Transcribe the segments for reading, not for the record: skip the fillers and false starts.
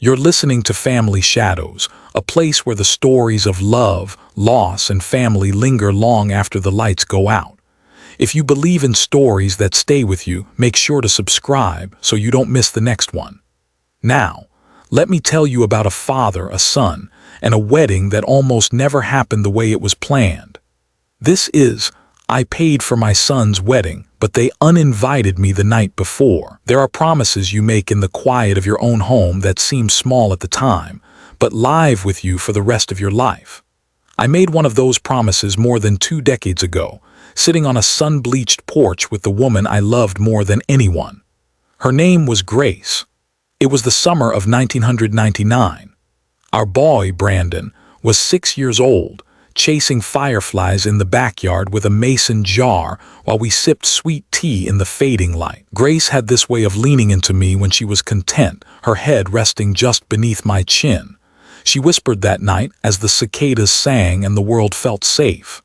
You're listening to Family Shadows, a place where the stories of love, loss, and family linger long after the lights go out. If you believe in stories that stay with you, make sure to subscribe so you don't miss the next one. Now, let me tell you about a father, a son, and a wedding that almost never happened the way it was planned. This is I paid for my son's wedding, but they uninvited me the night before. There are promises you make in the quiet of your own home that seem small at the time, but live with you for the rest of your life. I made one of those promises more than 2 decades ago, sitting on a sun-bleached porch with the woman I loved more than anyone. Her name was Grace. It was the summer of 1999. Our boy, Brandon, was 6 years old, chasing fireflies in the backyard with a mason jar while we sipped sweet tea in the fading light. Grace had this way of leaning into me when she was content, her head resting just beneath my chin. She whispered that night as the cicadas sang and the world felt safe.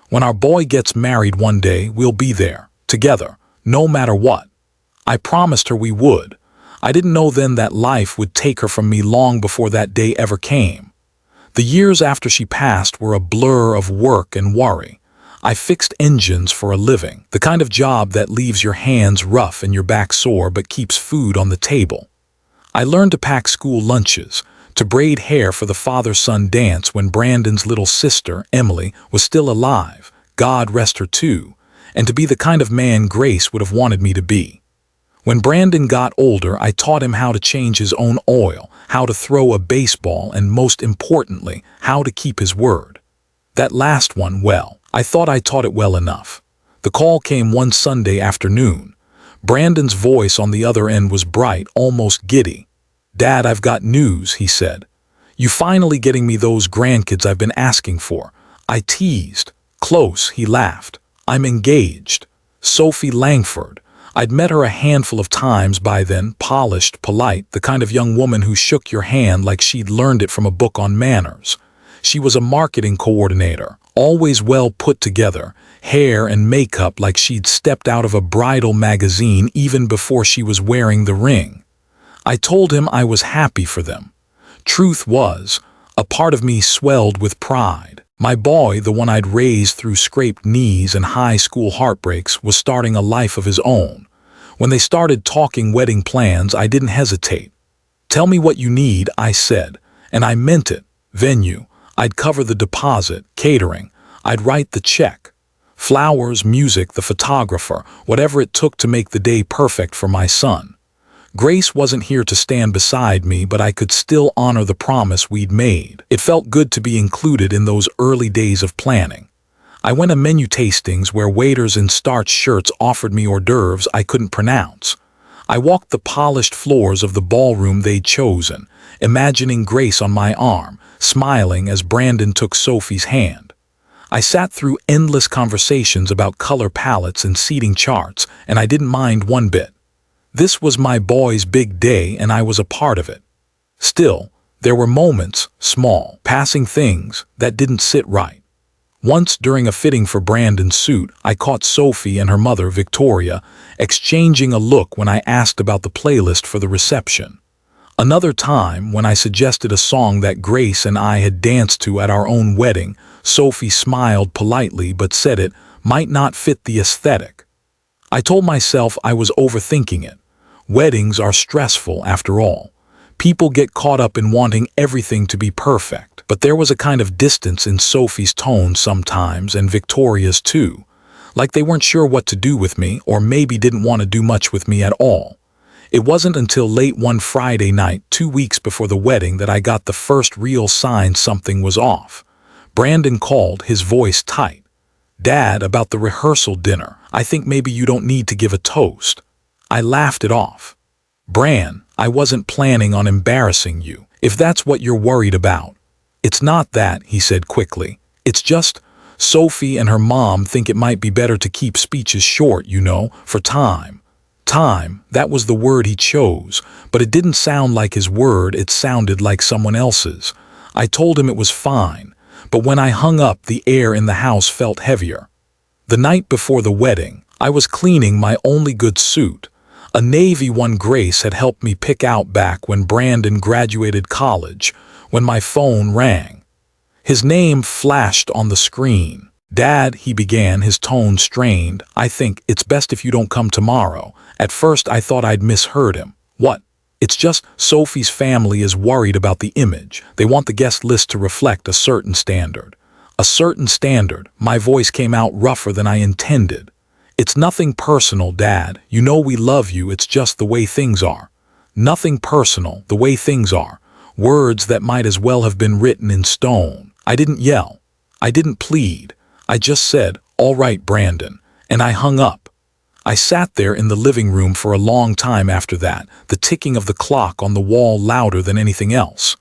When our boy gets married one day, we'll be there, together, no matter what. I promised her we would. I didn't know then that life would take her from me long before that day ever came. The years after she passed were a blur of work and worry. I fixed engines for a living, the kind of job that leaves your hands rough and your back sore but keeps food on the table. I learned to pack school lunches, to braid hair for the father-son dance when Brandon's little sister, Emily, was still alive, God rest her too, and to be the kind of man Grace would have wanted me to be. When Brandon got older, I taught him how to change his own oil, how to throw a baseball, and most importantly, how to keep his word. That last one, well, I thought I taught it well enough. The call came one Sunday afternoon. Brandon's voice on the other end was bright, almost giddy. "Dad, I've got news," he said. "You finally getting me those grandkids I've been asking for." I teased. "Close," he laughed. "I'm engaged. Sophie Langford." I'd met her a handful of times by then, polished, polite, the kind of young woman who shook your hand like she'd learned it from a book on manners. She was a marketing coordinator, always well put together, hair and makeup like she'd stepped out of a bridal magazine even before she was wearing the ring. I told him I was happy for them. Truth was, a part of me swelled with pride. My boy, the one I'd raised through scraped knees and high school heartbreaks, was starting a life of his own. When they started talking wedding plans, I didn't hesitate. "Tell me what you need," I said, and I meant it. Venue. I'd cover the deposit, catering. I'd write the check. Flowers, music, the photographer, whatever it took to make the day perfect for my son. Grace wasn't here to stand beside me, but I could still honor the promise we'd made. It felt good to be included in those early days of planning. I went to menu tastings where waiters in starched shirts offered me hors d'oeuvres I couldn't pronounce. I walked the polished floors of the ballroom they'd chosen, imagining Grace on my arm, smiling as Brandon took Sophie's hand. I sat through endless conversations about color palettes and seating charts, and I didn't mind one bit. This was my boy's big day, and I was a part of it. Still, there were moments, small, passing things, that didn't sit right. Once during a fitting for Brandon's suit, I caught Sophie and her mother, Victoria, exchanging a look when I asked about the playlist for the reception. Another time, when I suggested a song that Grace and I had danced to at our own wedding, Sophie smiled politely but said it might not fit the aesthetic. I told myself I was overthinking it. Weddings are stressful after all. People get caught up in wanting everything to be perfect. But there was a kind of distance in Sophie's tone sometimes, and Victoria's too. Like they weren't sure what to do with me, or maybe didn't want to do much with me at all. It wasn't until late one Friday night, 2 weeks before the wedding, that I got the first real sign something was off. Brandon called, his voice tight. "Dad, about the rehearsal dinner. I think maybe you don't need to give a toast." I laughed it off. "Bran, I wasn't planning on embarrassing you, if that's what you're worried about." "It's not that," he said quickly. "It's just, Sophie and her mom think it might be better to keep speeches short, you know, for time." Time, that was the word he chose, but it didn't sound like his word, it sounded like someone else's. I told him it was fine, but when I hung up, the air in the house felt heavier. The night before the wedding, I was cleaning my only good suit. A Navy one Grace had helped me pick out back when Brandon graduated college, when my phone rang. His name flashed on the screen. "Dad," he began, his tone strained, "I think it's best if you don't come tomorrow." At first I thought I'd misheard him. "What?" "It's just Sophie's family is worried about the image. They want the guest list to reflect a certain standard." "A certain standard." My voice came out rougher than I intended. "It's nothing personal, Dad. You know we love you, it's just the way things are." "Nothing personal, the way things are." Words that might as well have been written in stone. I didn't yell. I didn't plead. I just said, "All right, Brandon," and I hung up. I sat there in the living room for a long time after that, the ticking of the clock on the wall louder than anything else.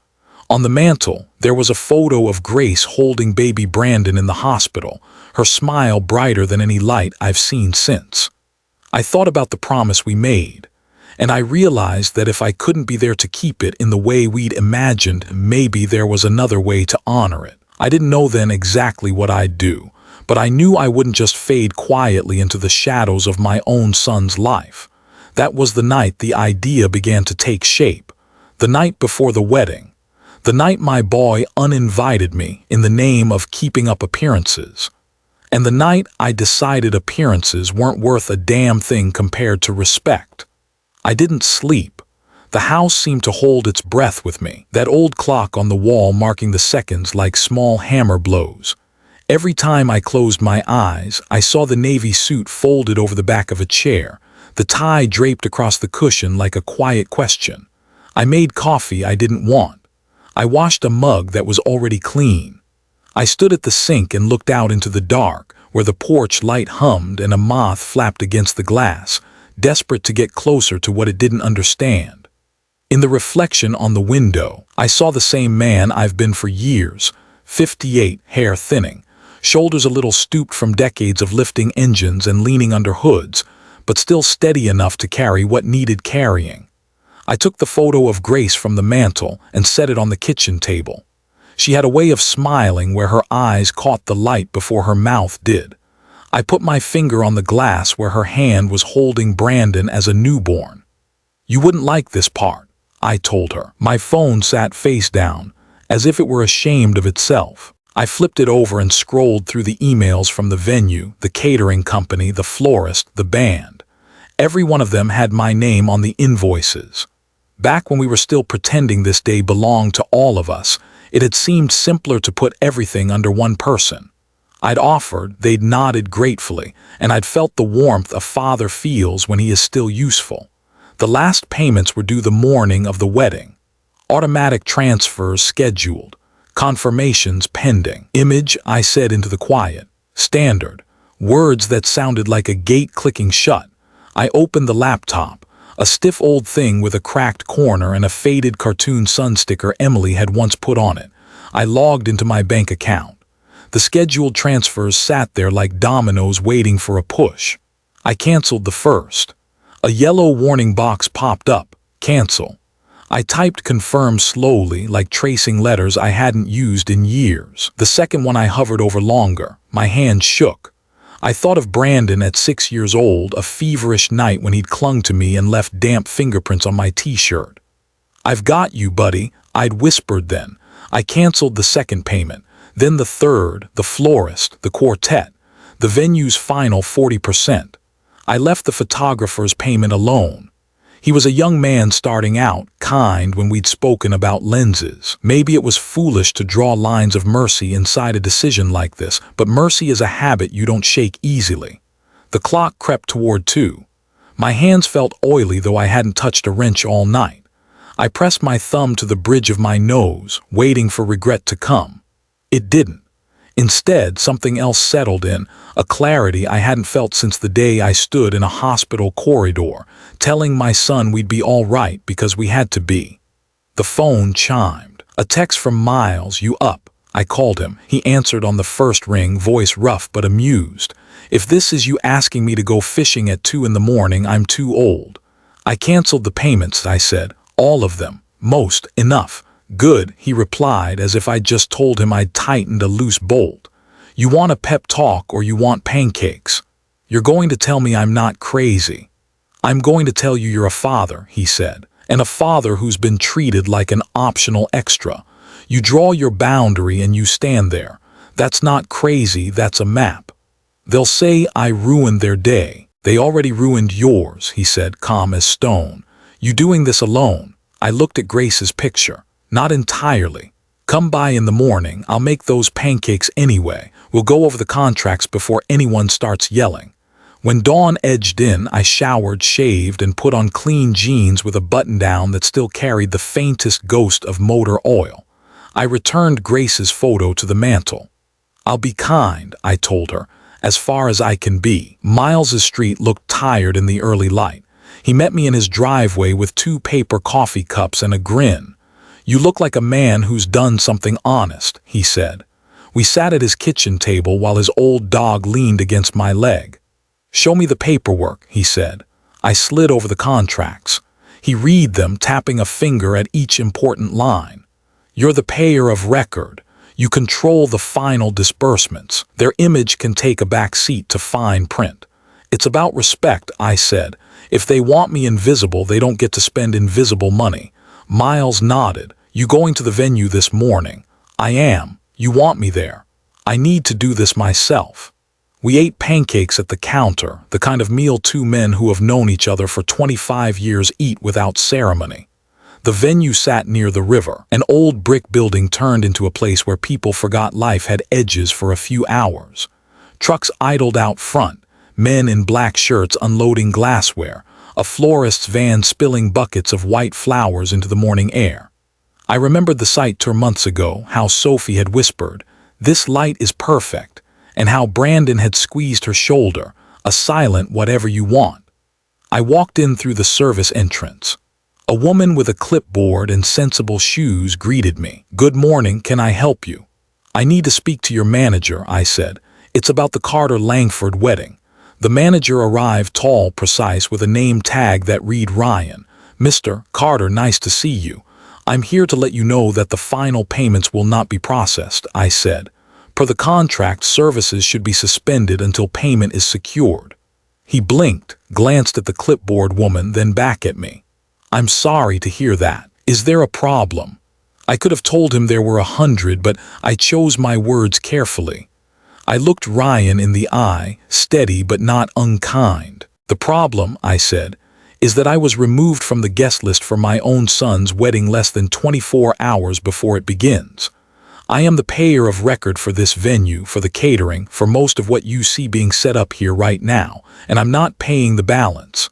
On the mantel, there was a photo of Grace holding baby Brandon in the hospital, her smile brighter than any light I've seen since. I thought about the promise we made, and I realized that if I couldn't be there to keep it in the way we'd imagined, maybe there was another way to honor it. I didn't know then exactly what I'd do, but I knew I wouldn't just fade quietly into the shadows of my own son's life. That was the night the idea began to take shape, the night before the wedding, the night my boy uninvited me in the name of keeping up appearances, and the night I decided appearances weren't worth a damn thing compared to respect. I didn't sleep. The house seemed to hold its breath with me, that old clock on the wall marking the seconds like small hammer blows. Every time I closed my eyes, I saw the navy suit folded over the back of a chair, the tie draped across the cushion like a quiet question. I made coffee I didn't want. I washed a mug that was already clean. I stood at the sink and looked out into the dark, where the porch light hummed and a moth flapped against the glass, desperate to get closer to what it didn't understand. In the reflection on the window, I saw the same man I've been for years, 58, hair thinning, shoulders a little stooped from decades of lifting engines and leaning under hoods, but still steady enough to carry what needed carrying. I took the photo of Grace from the mantel and set it on the kitchen table. She had a way of smiling where her eyes caught the light before her mouth did. I put my finger on the glass where her hand was holding Brandon as a newborn. "You wouldn't like this part," I told her. My phone sat face down, as if it were ashamed of itself. I flipped it over and scrolled through the emails from the venue, the catering company, the florist, the band. Every one of them had my name on the invoices. Back when we were still pretending this day belonged to all of us, it had seemed simpler to put everything under one person. I'd offered, they'd nodded gratefully, and I'd felt the warmth a father feels when he is still useful. The last payments were due the morning of the wedding. Automatic transfers scheduled. Confirmations pending. "Image," I said into the quiet. "Standard." Words that sounded like a gate clicking shut. I opened the laptop, a stiff old thing with a cracked corner and a faded cartoon sun sticker Emily had once put on it. I logged into my bank account. The scheduled transfers sat there like dominoes waiting for a push. I canceled the first. A yellow warning box popped up. Cancel. I typed confirm slowly, like tracing letters I hadn't used in years. The second one I hovered over longer. My hand shook. I thought of Brandon at 6 years old, a feverish night when he'd clung to me and left damp fingerprints on my t-shirt. "I've got you, buddy," I'd whispered then. I canceled the second payment, then the third, the florist, the quartet, the venue's final 40%. I left the photographer's payment alone. He was a young man starting out, kind when we'd spoken about lenses. Maybe it was foolish to draw lines of mercy inside a decision like this, but mercy is a habit you don't shake easily. The clock crept toward 2. My hands felt oily though I hadn't touched a wrench all night. I pressed my thumb to the bridge of my nose, waiting for regret to come. It didn't. Instead, something else settled in, a clarity I hadn't felt since the day I stood in a hospital corridor, telling my son we'd be all right because we had to be. The phone chimed. A text from Miles. "You up?" I called him. He answered on the first ring, voice rough but amused. "If this is you asking me to go fishing at 2 in the morning, I'm too old." I canceled the payments, I said. "All of them. Most. Enough." "Good," he replied as if I'd just told him I'd tightened a loose bolt. "You want a pep talk or you want pancakes? You're going to tell me I'm not crazy." "I'm going to tell you you're a father," he said, "and a father who's been treated like an optional extra. You draw your boundary and you stand there. That's not crazy, that's a map. They'll say I ruined their day. They already ruined yours," he said, calm as stone. "You doing this alone?" I looked at Grace's picture. "Not entirely. Come by in the morning, I'll make those pancakes anyway. We'll go over the contracts before anyone starts yelling." When dawn edged in, I showered, shaved, and put on clean jeans with a button-down that still carried the faintest ghost of motor oil. I returned Grace's photo to the mantel. "I'll be kind," I told her, "as far as I can be." Miles's street looked tired in the early light. He met me in his driveway with 2 paper coffee cups and a grin. "You look like a man who's done something honest," he said. We sat at his kitchen table while his old dog leaned against my leg. "Show me the paperwork," he said. I slid over the contracts. He read them, tapping a finger at each important line. "You're the payer of record. You control the final disbursements. Their image can take a back seat to fine print." "It's about respect," I said. "If they want me invisible, they don't get to spend invisible money." Miles nodded. "You going to the venue this morning?" "I am. You want me there?" "I need to do this myself." We ate pancakes at the counter, the kind of meal 2 men who have known each other for 25 years eat without ceremony. The venue sat near the river. An old brick building turned into a place where people forgot life had edges for a few hours. Trucks idled out front, men in black shirts unloading glassware, a florist's van spilling buckets of white flowers into the morning air. I remembered the sight 2 months ago, how Sophie had whispered, "This light is perfect," and how Brandon had squeezed her shoulder, a silent "whatever you want." I walked in through the service entrance. A woman with a clipboard and sensible shoes greeted me. "Good morning, can I help you?" "I need to speak to your manager," I said. "It's about the Carter-Langford wedding." The manager arrived, tall, precise, with a name tag that read Ryan. "Mr. Carter, nice to see you. I'm here to let you know that the final payments will not be processed," I said. "Per the contract, services should be suspended until payment is secured." He blinked, glanced at the clipboard woman, then back at me. "I'm sorry to hear that. Is there a problem?" I could have told him there were 100, but I chose my words carefully. I looked Ryan in the eye, steady but not unkind. "The problem," I said, "is that I was removed from the guest list for my own son's wedding less than 24 hours before it begins. I am the payer of record for this venue, for the catering, for most of what you see being set up here right now, and I'm not paying the balance."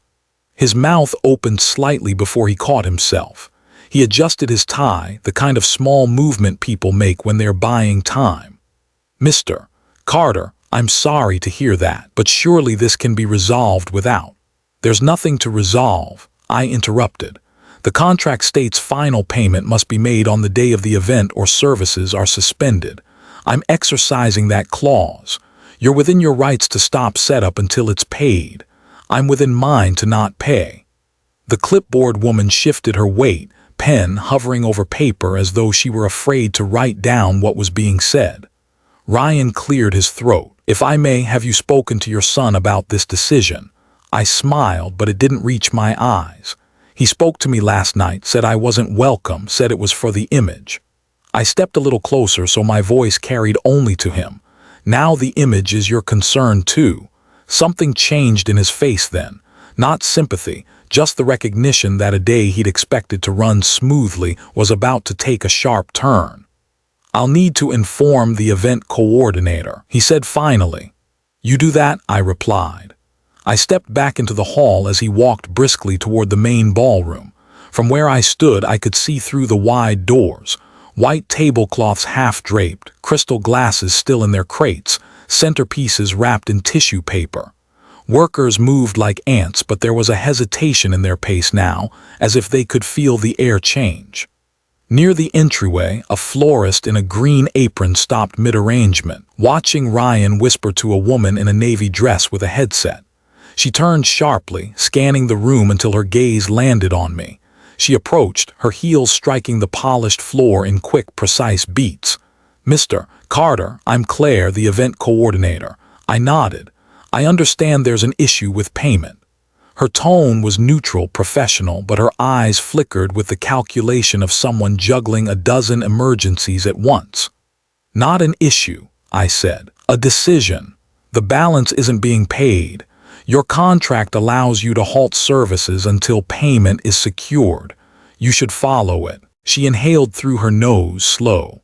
His mouth opened slightly before he caught himself. He adjusted his tie, the kind of small movement people make when they're buying time. "Mr. Carter, I'm sorry to hear that, but surely this can be resolved without." "There's nothing to resolve," I interrupted. "The contract states final payment must be made on the day of the event or services are suspended. I'm exercising that clause. You're within your rights to stop setup until it's paid. I'm within mine to not pay." The clipboard woman shifted her weight, pen hovering over paper as though she were afraid to write down what was being said. Ryan cleared his throat. "If I may, have you spoken to your son about this decision?" I smiled, but it didn't reach my eyes. "He spoke to me last night, said I wasn't welcome, said it was for the image." I stepped a little closer so my voice carried only to him. "Now the image is your concern too." Something changed in his face then. Not sympathy, just the recognition that a day he'd expected to run smoothly was about to take a sharp turn. "I'll need to inform the event coordinator," he said finally. "You do that," I replied. I stepped back into the hall as he walked briskly toward the main ballroom. From where I stood, I could see through the wide doors. White tablecloths half-draped, crystal glasses still in their crates, centerpieces wrapped in tissue paper. Workers moved like ants, but there was a hesitation in their pace now, as if they could feel the air change. Near the entryway, a florist in a green apron stopped mid-arrangement, watching Ryan whisper to a woman in a navy dress with a headset. She turned sharply, scanning the room until her gaze landed on me. She approached, her heels striking the polished floor in quick, precise beats. "Mr. Carter, I'm Claire, the event coordinator." I nodded. "I understand there's an issue with payment." Her tone was neutral, professional, but her eyes flickered with the calculation of someone juggling a dozen emergencies at once. "Not an issue," I said. "A decision. The balance isn't being paid. Your contract allows you to halt services until payment is secured. You should follow it." She inhaled through her nose, slow.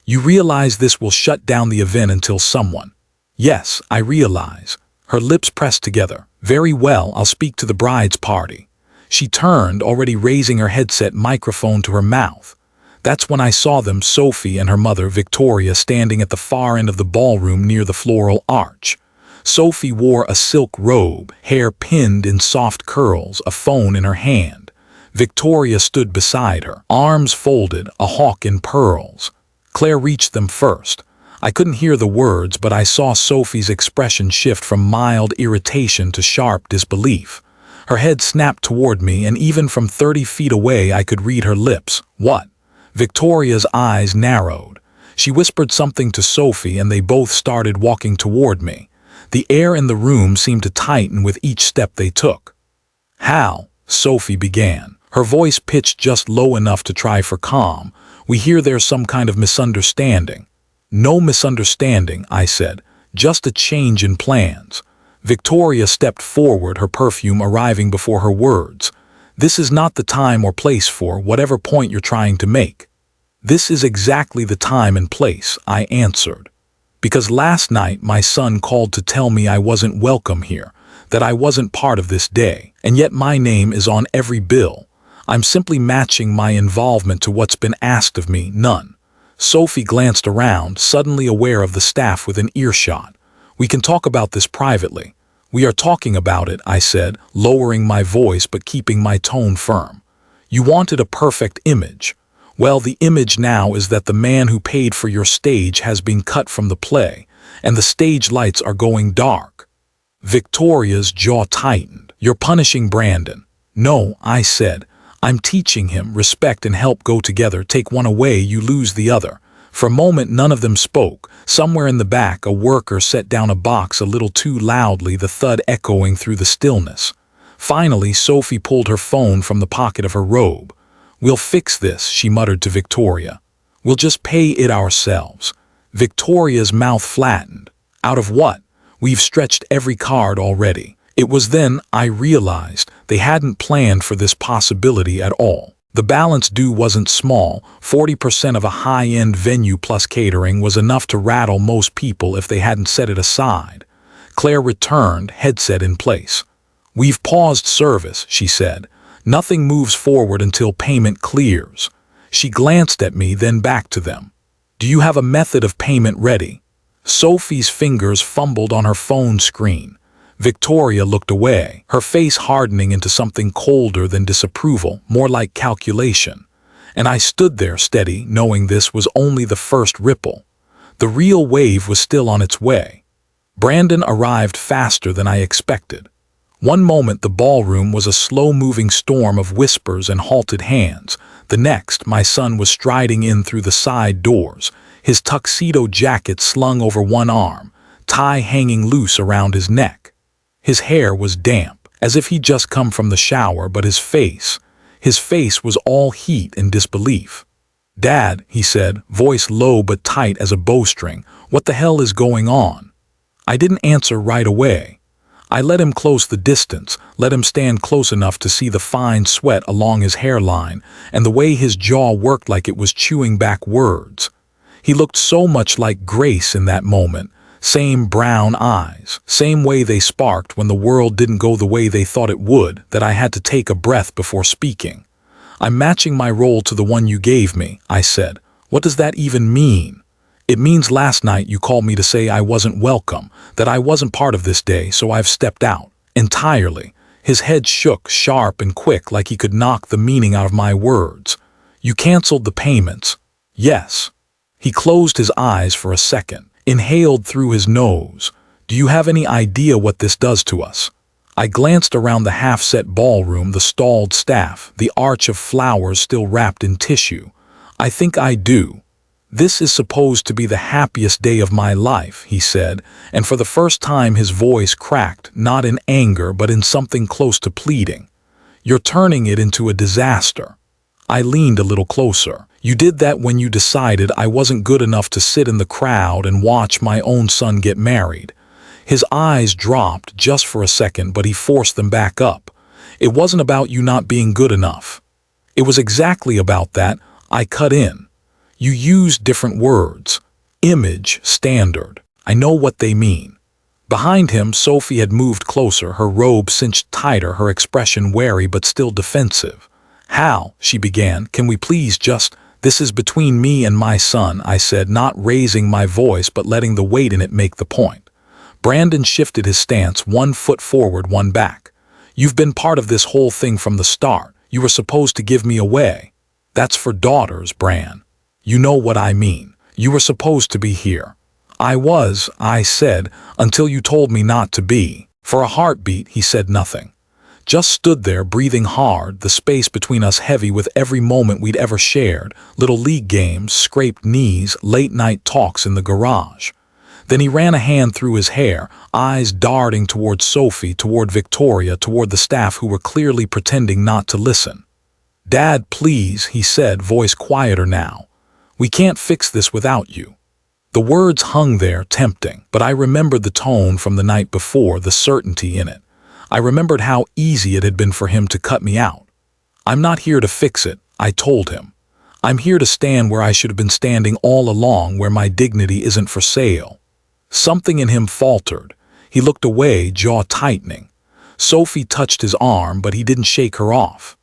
"You realize this will shut down the event until someone—" "Yes, I realize." Her lips pressed together. "Very well, I'll speak to the bride's party." She turned, already raising her headset microphone to her mouth. That's when I saw them, Sophie and her mother, Victoria, standing at the far end of the ballroom near the floral arch. Sophie wore a silk robe, hair pinned in soft curls, a phone in her hand. Victoria stood beside her, arms folded, a hawk in pearls. Claire reached them first. I couldn't hear the words, but I saw Sophie's expression shift from mild irritation to sharp disbelief. Her head snapped toward me, and even from 30 feet away I could read her lips. "What?" Victoria's eyes narrowed. She whispered something to Sophie, and they both started walking toward me. The air in the room seemed to tighten with each step they took. "Hal," Sophie began, her voice pitched just low enough to try for calm, "we hear there's some kind of misunderstanding." "No misunderstanding," I said, "just a change in plans." Victoria stepped forward, her perfume arriving before her words. "This is not the time or place for whatever point you're trying to make." "This is exactly the time and place," I answered. "Because last night my son called to tell me I wasn't welcome here, that I wasn't part of this day, and yet my name is on every bill. I'm simply matching my involvement to what's been asked of me, none." Sophie glanced around, suddenly aware of the staff within earshot. "We can talk about this privately." "We are talking about it," I said, lowering my voice but keeping my tone firm. "You wanted a perfect image. Well, the image now is that the man who paid for your stage has been cut from the play, and the stage lights are going dark." Victoria's jaw tightened. "You're punishing Brandon." "No," I said. "I'm teaching him. Respect and help go together. Take one away, you lose the other." For a moment none of them spoke. Somewhere in the back a worker set down a box a little too loudly, the thud echoing through the stillness. Finally Sophie pulled her phone from the pocket of her robe. "We'll fix this," she muttered to Victoria. "We'll just pay it ourselves." Victoria's mouth flattened. "Out of what? We've stretched every card already." It was then I realized they hadn't planned for this possibility at all. The balance due wasn't small. 40% of a high-end venue plus catering was enough to rattle most people if they hadn't set it aside. Claire returned, headset in place. "We've paused service," she said. "Nothing moves forward until payment clears." She glanced at me, then back to them. "Do you have a method of payment ready?" Sophie's fingers fumbled on her phone screen. Victoria looked away, her face hardening into something colder than disapproval, more like calculation. And I stood there steady, knowing this was only the first ripple. The real wave was still on its way. Brandon arrived faster than I expected. One moment the ballroom was a slow-moving storm of whispers and halted hands. The next, my son was striding in through the side doors, his tuxedo jacket slung over one arm, tie hanging loose around his neck. His hair was damp, as if he'd just come from the shower, but his face was all heat and disbelief. "Dad," he said, voice low but tight as a bowstring, "what the hell is going on?" I didn't answer right away. I let him close the distance, let him stand close enough to see the fine sweat along his hairline and the way his jaw worked like it was chewing back words. He looked so much like Grace in that moment. Same brown eyes, same way they sparked when the world didn't go the way they thought it would, that I had to take a breath before speaking. "I'm matching my role to the one you gave me," I said. "What does that even mean?" "It means last night you called me to say I wasn't welcome, that I wasn't part of this day, so I've stepped out. Entirely." His head shook, sharp and quick, like he could knock the meaning out of my words. "You canceled the payments." "Yes." He closed his eyes for a second, inhaled through his nose. "Do you have any idea what this does to us?" I glanced around the half-set ballroom, the stalled staff, the arch of flowers still wrapped in tissue. "I think I do." "This is supposed to be the happiest day of my life," he said, and for the first time his voice cracked, not in anger but in something close to pleading. "You're turning it into a disaster." I leaned a little closer. "You did that when you decided I wasn't good enough to sit in the crowd and watch my own son get married." His eyes dropped just for a second, but he forced them back up. "It wasn't about you not being good enough." "It was exactly about that," I cut in. "You used different words. Image, standard. I know what they mean." Behind him, Sophie had moved closer, her robe cinched tighter, her expression wary but still defensive. "Hal," she began, "can we please just— This is between me and my son," I said, not raising my voice but letting the weight in it make the point. Brandon shifted his stance, one foot forward, one back. "You've been part of this whole thing from the start. You were supposed to give me away." "That's for daughters, Bran. You know what I mean. You were supposed to be here." "I was," I said, "until you told me not to be." For a heartbeat, he said nothing. Just stood there, breathing hard, the space between us heavy with every moment we'd ever shared, little league games, scraped knees, late-night talks in the garage. Then he ran a hand through his hair, eyes darting toward Sophie, toward Victoria, toward the staff who were clearly pretending not to listen. "Dad, please," he said, voice quieter now. "We can't fix this without you." The words hung there, tempting, but I remembered the tone from the night before, the certainty in it. I remembered how easy it had been for him to cut me out. "I'm not here to fix it," I told him. "I'm here to stand where I should have been standing all along, where my dignity isn't for sale." Something in him faltered. He looked away, jaw tightening. Sophie touched his arm, but he didn't shake her off.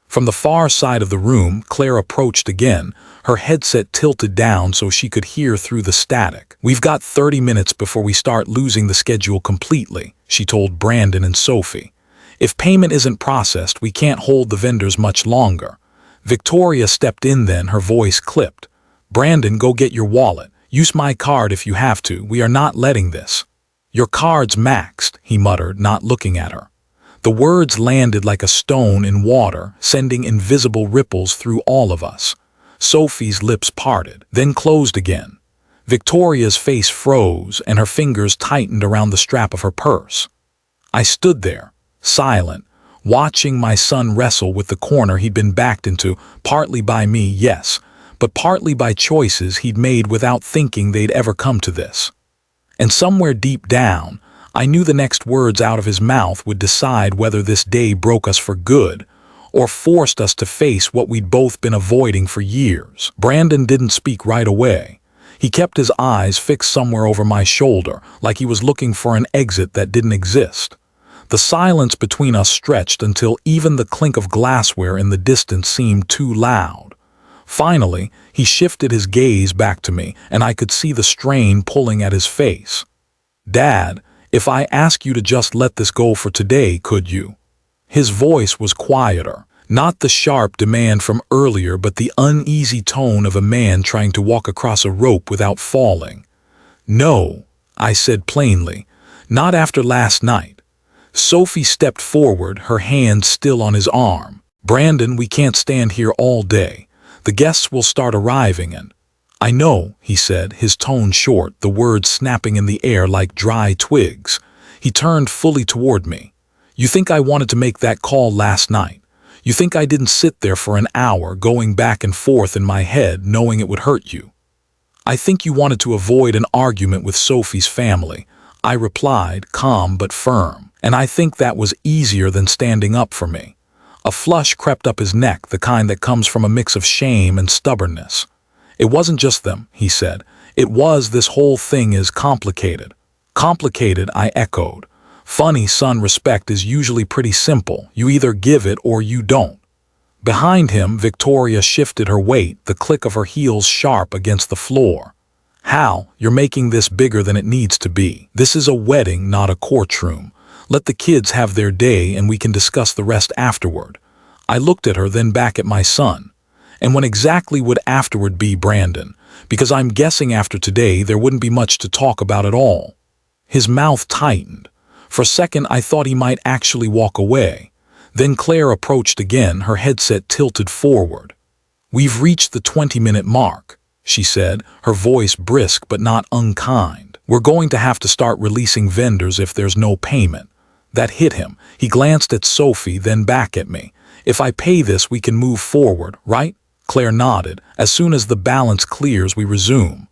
From the far side of the room, Claire approached again, her headset tilted down so she could hear through the static. "We've got 30 minutes before we start losing the schedule completely," she told Brandon and Sophie. "If payment isn't processed, we can't hold the vendors much longer." Victoria stepped in then, her voice clipped. "Brandon, go get your wallet. Use my card if you have to. We are not letting this." "Your card's maxed," he muttered, not looking at her. The words landed like a stone in water, sending invisible ripples through all of us. Sophie's lips parted, then closed again. Victoria's face froze, and her fingers tightened around the strap of her purse. I stood there, silent, watching my son wrestle with the corner he'd been backed into, partly by me, yes, but partly by choices he'd made without thinking they'd ever come to this. And somewhere deep down, I knew the next words out of his mouth would decide whether this day broke us for good or forced us to face what we'd both been avoiding for years. Brandon didn't speak right away. He kept his eyes fixed somewhere over my shoulder, like he was looking for an exit that didn't exist. The silence between us stretched until even the clink of glassware in the distance seemed too loud. Finally, he shifted his gaze back to me, and I could see the strain pulling at his face. "Dad, if I ask you to just let this go for today, could you?" His voice was quieter, not the sharp demand from earlier but the uneasy tone of a man trying to walk across a rope without falling. "No," I said plainly, "not after last night." Sophie stepped forward, her hand still on his arm. "Brandon, we can't stand here all day. The guests will start arriving and—" "I know," he said, his tone short, the words snapping in the air like dry twigs. He turned fully toward me. "You think I wanted to make that call last night? You think I didn't sit there for an hour going back and forth in my head knowing it would hurt you? I think you wanted to avoid an argument with Sophie's family," I replied, calm but firm, "and I think that was easier than standing up for me." A flush crept up his neck, the kind that comes from a mix of shame and stubbornness. "It wasn't just them," he said. "It was this whole thing is complicated." "Complicated," I echoed. "Funny, son, respect is usually pretty simple. You either give it or you don't." Behind him, Victoria shifted her weight, the click of her heels sharp against the floor. "Hal, you're making this bigger than it needs to be. This is a wedding, not a courtroom. Let the kids have their day and we can discuss the rest afterward." I looked at her, then back at my son. "And when exactly would afterward be, Brandon? Because I'm guessing after today there wouldn't be much to talk about at all." His mouth tightened. For a second I thought he might actually walk away. Then Claire approached again, her headset tilted forward. "We've reached the 20-minute mark." she said, her voice brisk but not unkind. We're going to have to start releasing vendors if there's no payment. That hit him. He glanced at Sophie, then back at me. If I pay this, we can move forward, right? Claire nodded. As soon as the balance clears, we resume.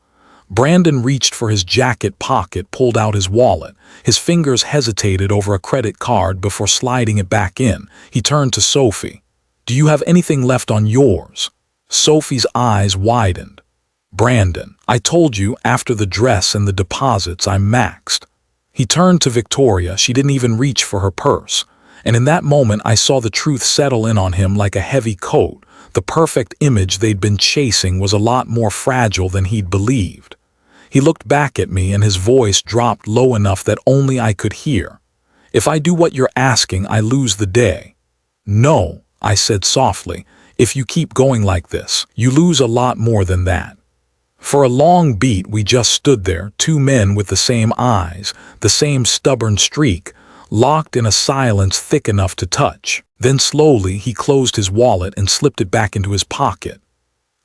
Brandon reached for his jacket pocket, pulled out his wallet. His fingers hesitated over a credit card before sliding it back in. He turned to Sophie. Do you have anything left on yours? Sophie's eyes widened. Brandon, I told you after the dress and the deposits I'm maxed. He turned to Victoria. She didn't even reach for her purse. And in that moment I saw the truth settle in on him like a heavy coat. The perfect image they'd been chasing was a lot more fragile than he'd believed. He looked back at me and his voice dropped low enough that only I could hear. If I do what you're asking, I lose the day. No, I said softly. If you keep going like this, you lose a lot more than that. For a long beat we just stood there, two men with the same eyes, the same stubborn streak, locked in a silence thick enough to touch. Then slowly he closed his wallet and slipped it back into his pocket.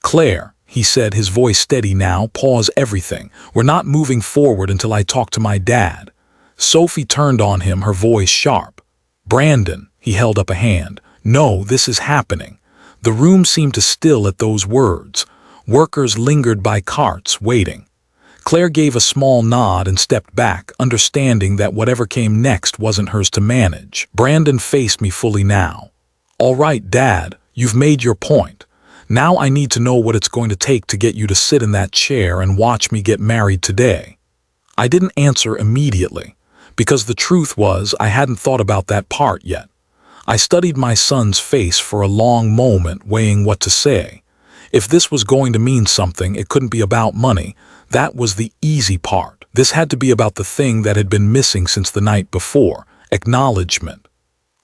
Claire, he said, his voice steady now, pause everything. We're not moving forward until I talk to my dad. Sophie turned on him, her voice sharp. Brandon, he held up a hand. No, this is happening. The room seemed to still at those words. Workers lingered by carts, waiting. Claire gave a small nod and stepped back, understanding that whatever came next wasn't hers to manage. Brandon faced me fully now. All right, Dad, you've made your point. Now I need to know what it's going to take to get you to sit in that chair and watch me get married today. I didn't answer immediately, because the truth was I hadn't thought about that part yet. I studied my son's face for a long moment, weighing what to say. If this was going to mean something, it couldn't be about money. That was the easy part. This had to be about the thing that had been missing since the night before, acknowledgement.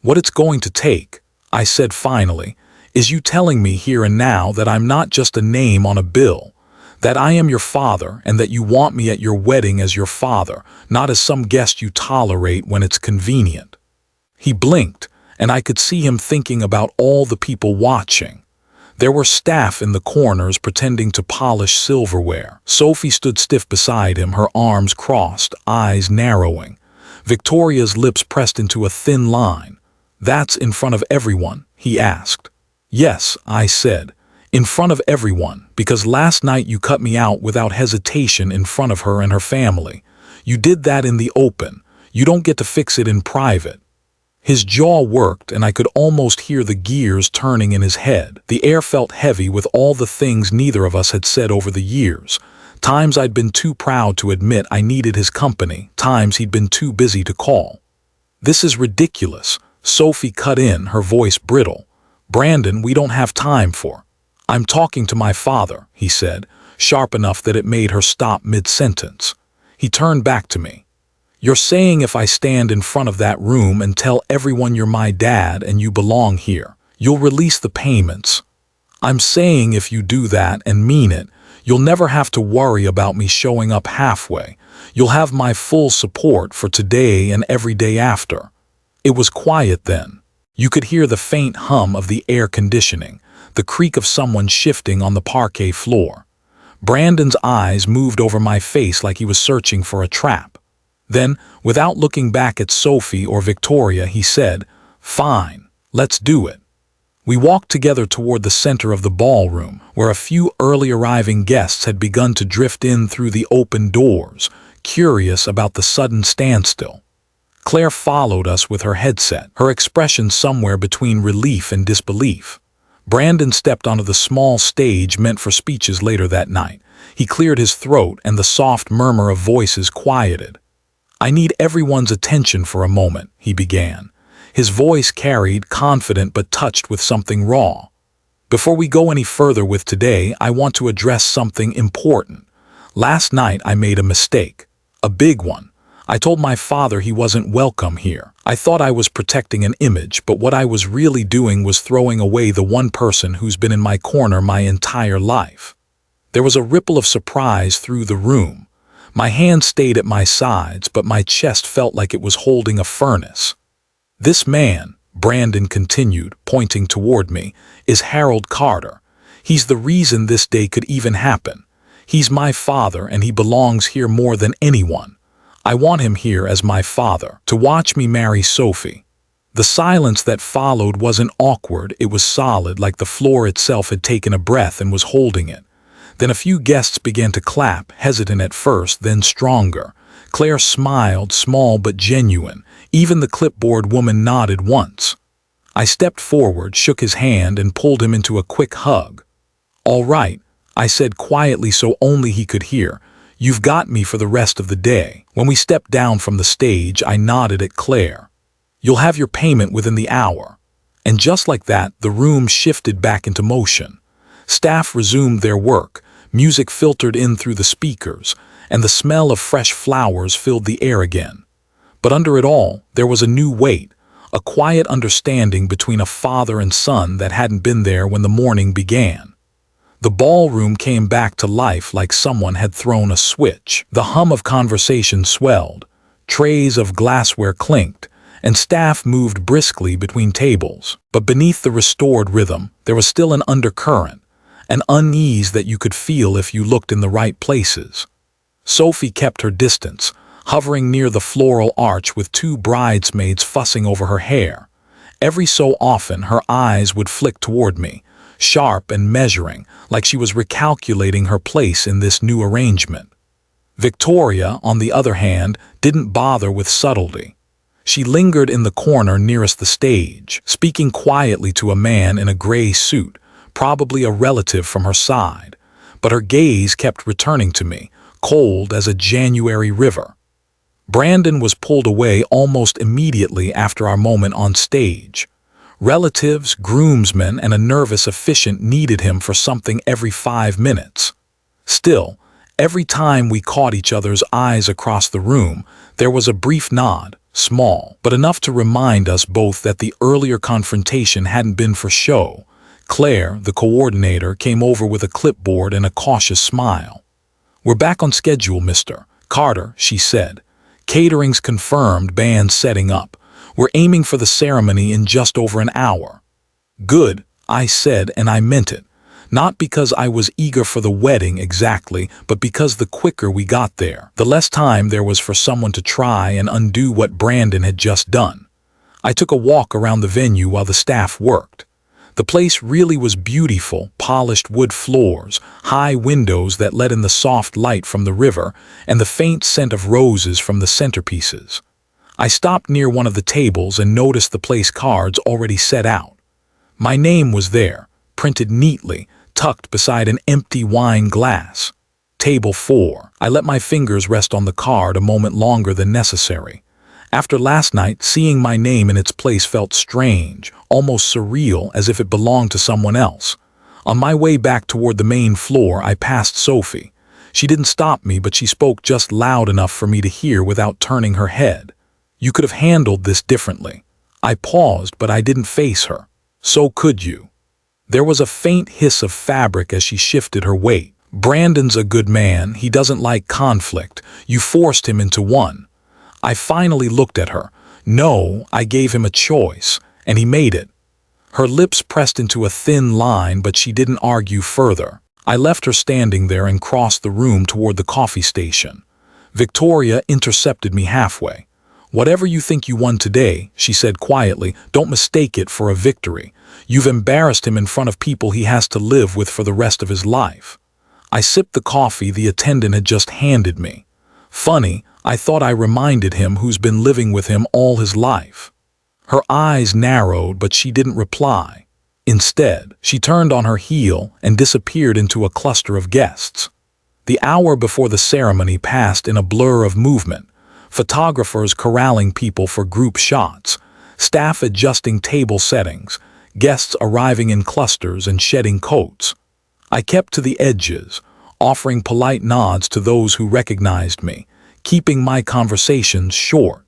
What it's going to take, I said finally, is you telling me here and now that I'm not just a name on a bill, that I am your father and that you want me at your wedding as your father, not as some guest you tolerate when it's convenient. He blinked, and I could see him thinking about all the people watching. There were staff in the corners pretending to polish silverware. Sophie stood stiff beside him, her arms crossed, eyes narrowing. Victoria's lips pressed into a thin line. That's in front of everyone, he asked. Yes, I said. In front of everyone, because last night you cut me out without hesitation in front of her and her family. You did that in the open. You don't get to fix it in private. His jaw worked, and I could almost hear the gears turning in his head. The air felt heavy with all the things neither of us had said over the years. Times I'd been too proud to admit I needed his company, times he'd been too busy to call. This is ridiculous. Sophie cut in, her voice brittle. Brandon, we don't have time for. I'm talking to my father, he said, sharp enough that it made her stop mid-sentence. He turned back to me. You're saying if I stand in front of that room and tell everyone you're my dad and you belong here, you'll release the payments. I'm saying if you do that and mean it, you'll never have to worry about me showing up halfway. You'll have my full support for today and every day after. It was quiet then. You could hear the faint hum of the air conditioning, the creak of someone shifting on the parquet floor. Brandon's eyes moved over my face like he was searching for a trap. Then, without looking back at Sophie or Victoria, he said, "Fine, let's do it." We walked together toward the center of the ballroom, where a few early arriving guests had begun to drift in through the open doors, curious about the sudden standstill. Claire followed us with her headset, her expression somewhere between relief and disbelief. Brandon stepped onto the small stage meant for speeches later that night. He cleared his throat and the soft murmur of voices quieted. "I need everyone's attention for a moment," he began. His voice carried, confident but touched with something raw. "Before we go any further with today, I want to address something important. Last night I made a mistake. A big one. I told my father he wasn't welcome here. I thought I was protecting an image, but what I was really doing was throwing away the one person who's been in my corner my entire life." There was a ripple of surprise through the room. My hand stayed at my sides, but my chest felt like it was holding a furnace. "This man," Brandon continued, pointing toward me, "is Harold Carter. He's the reason this day could even happen. He's my father and he belongs here more than anyone. I want him here as my father, to watch me marry Sophie. The silence that followed wasn't awkward, it was solid, like the floor itself had taken a breath and was holding it. Then a few guests began to clap, hesitant at first, then stronger. Claire smiled, small but genuine. Even the clipboard woman nodded once. I stepped forward, shook his hand, and pulled him into a quick hug. "All right," I said quietly so only he could hear. "You've got me for the rest of the day." When we stepped down from the stage, I nodded at Claire. "You'll have your payment within the hour." And just like that, the room shifted back into motion. Staff resumed their work, music filtered in through the speakers, and the smell of fresh flowers filled the air again. But under it all, there was a new weight, a quiet understanding between a father and son that hadn't been there when the morning began. The ballroom came back to life like someone had thrown a switch. The hum of conversation swelled, trays of glassware clinked, and staff moved briskly between tables. But beneath the restored rhythm, there was still an undercurrent, an unease that you could feel if you looked in the right places. Sophie kept her distance, hovering near the floral arch with two bridesmaids fussing over her hair. Every so often her eyes would flick toward me, sharp and measuring, like she was recalculating her place in this new arrangement. Victoria, on the other hand, didn't bother with subtlety. She lingered in the corner nearest the stage, speaking quietly to a man in a gray suit, probably a relative from her side, but her gaze kept returning to me, cold as a January river. Brandon was pulled away almost immediately after our moment on stage. Relatives, groomsmen, and a nervous officiant needed him for something every 5 minutes. Still, every time we caught each other's eyes across the room, there was a brief nod, small, but enough to remind us both that the earlier confrontation hadn't been for show. Claire, the coordinator, came over with a clipboard and a cautious smile. "We're back on schedule, Mr. Carter," she said. "Catering's confirmed, band setting up. We're aiming for the ceremony in just over an hour." "Good," I said, and I meant it. Not because I was eager for the wedding exactly, but because the quicker we got there, the less time there was for someone to try and undo what Brandon had just done. I took a walk around the venue while the staff worked. The place really was beautiful, polished wood floors, high windows that let in the soft light from the river, and the faint scent of roses from the centerpieces. I stopped near one of the tables and noticed the place cards already set out. My name was there, printed neatly, tucked beside an empty wine glass. Table 4. I let my fingers rest on the card a moment longer than necessary. After last night, seeing my name in its place felt strange, almost surreal, as if it belonged to someone else. On my way back toward the main floor, I passed Sophie. She didn't stop me, but she spoke just loud enough for me to hear without turning her head. "You could have handled this differently." I paused, but I didn't face her. "So could you." There was a faint hiss of fabric as she shifted her weight. "Brandon's a good man. He doesn't like conflict. You forced him into one." I finally looked at her. "No, I gave him a choice, and he made it." Her lips pressed into a thin line, but she didn't argue further. I left her standing there and crossed the room toward the coffee station. Victoria intercepted me halfway. "Whatever you think you won today," she said quietly, "don't mistake it for a victory. You've embarrassed him in front of people he has to live with for the rest of his life." I sipped the coffee the attendant had just handed me. Funny, I thought I reminded him who's been living with him all his life. Her eyes narrowed, but she didn't reply. Instead, she turned on her heel and disappeared into a cluster of guests. The hour before the ceremony passed in a blur of movement. Photographers corralling people for group shots, staff adjusting table settings, guests arriving in clusters and shedding coats. I kept to the edges, offering polite nods to those who recognized me, keeping my conversations short.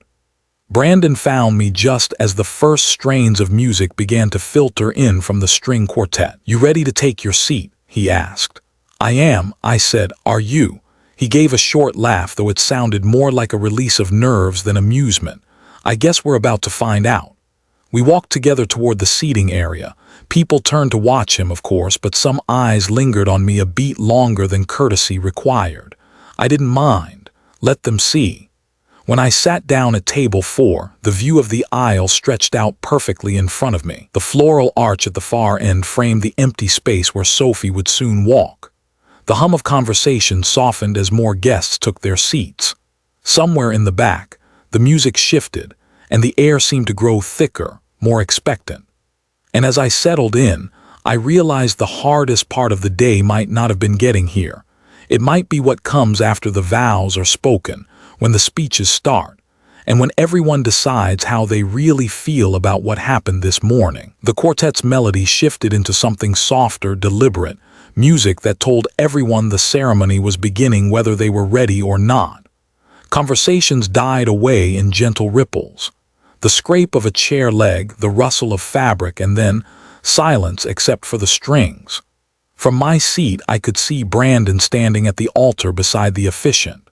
Brandon found me just as the first strains of music began to filter in from the string quartet. "You ready to take your seat?" he asked. "I am," I said. "Are you?" He gave a short laugh, though it sounded more like a release of nerves than amusement. "I guess we're about to find out." We walked together toward the seating area, People turned to watch him, of course, but some eyes lingered on me a beat longer than courtesy required. I didn't mind. Let them see. When I sat down at table 4, the view of the aisle stretched out perfectly in front of me. The floral arch at the far end framed the empty space where Sophie would soon walk. The hum of conversation softened as more guests took their seats. Somewhere in the back, the music shifted, and the air seemed to grow thicker, more expectant. And as I settled in, I realized the hardest part of the day might not have been getting here. It might be what comes after the vows are spoken, when the speeches start, and when everyone decides how they really feel about what happened this morning. The quartet's melody shifted into something softer, deliberate, music that told everyone the ceremony was beginning whether they were ready or not. Conversations died away in gentle ripples. The scrape of a chair leg, the rustle of fabric, and then silence except for the strings. From my seat, I could see Brandon standing at the altar beside the officiant.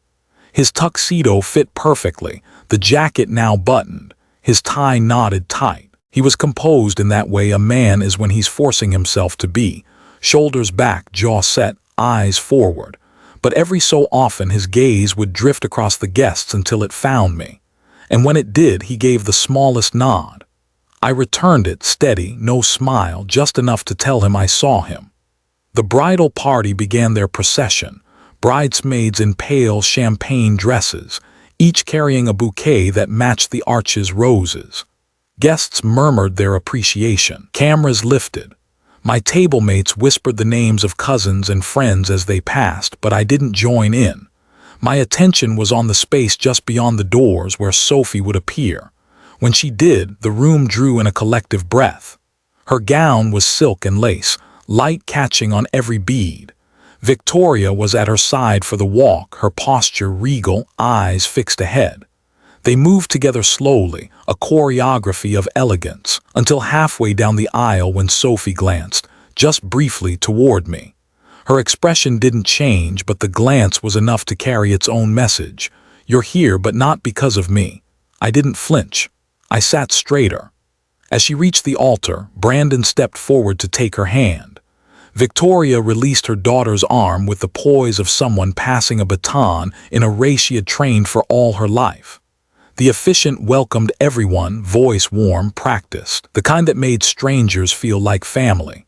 His tuxedo fit perfectly, the jacket now buttoned, his tie knotted tight. He was composed in that way a man is when he's forcing himself to be, shoulders back, jaw set, eyes forward. But every so often his gaze would drift across the guests until it found me. And when it did, he gave the smallest nod. I returned it, steady, no smile, just enough to tell him I saw him. The bridal party began their procession, bridesmaids in pale champagne dresses, each carrying a bouquet that matched the arch's roses. Guests murmured their appreciation. Cameras lifted. My table mates whispered the names of cousins and friends as they passed, but I didn't join in. My attention was on the space just beyond the doors where Sophie would appear. When she did, the room drew in a collective breath. Her gown was silk and lace, light catching on every bead. Victoria was at her side for the walk, her posture regal, eyes fixed ahead. They moved together slowly, a choreography of elegance, until halfway down the aisle when Sophie glanced, just briefly, toward me. Her expression didn't change, but the glance was enough to carry its own message. You're here, but not because of me. I didn't flinch. I sat straighter. As she reached the altar, Brandon stepped forward to take her hand. Victoria released her daughter's arm with the poise of someone passing a baton in a race she had trained for all her life. The officiant welcomed everyone, voice warm, practiced, the kind that made strangers feel like family.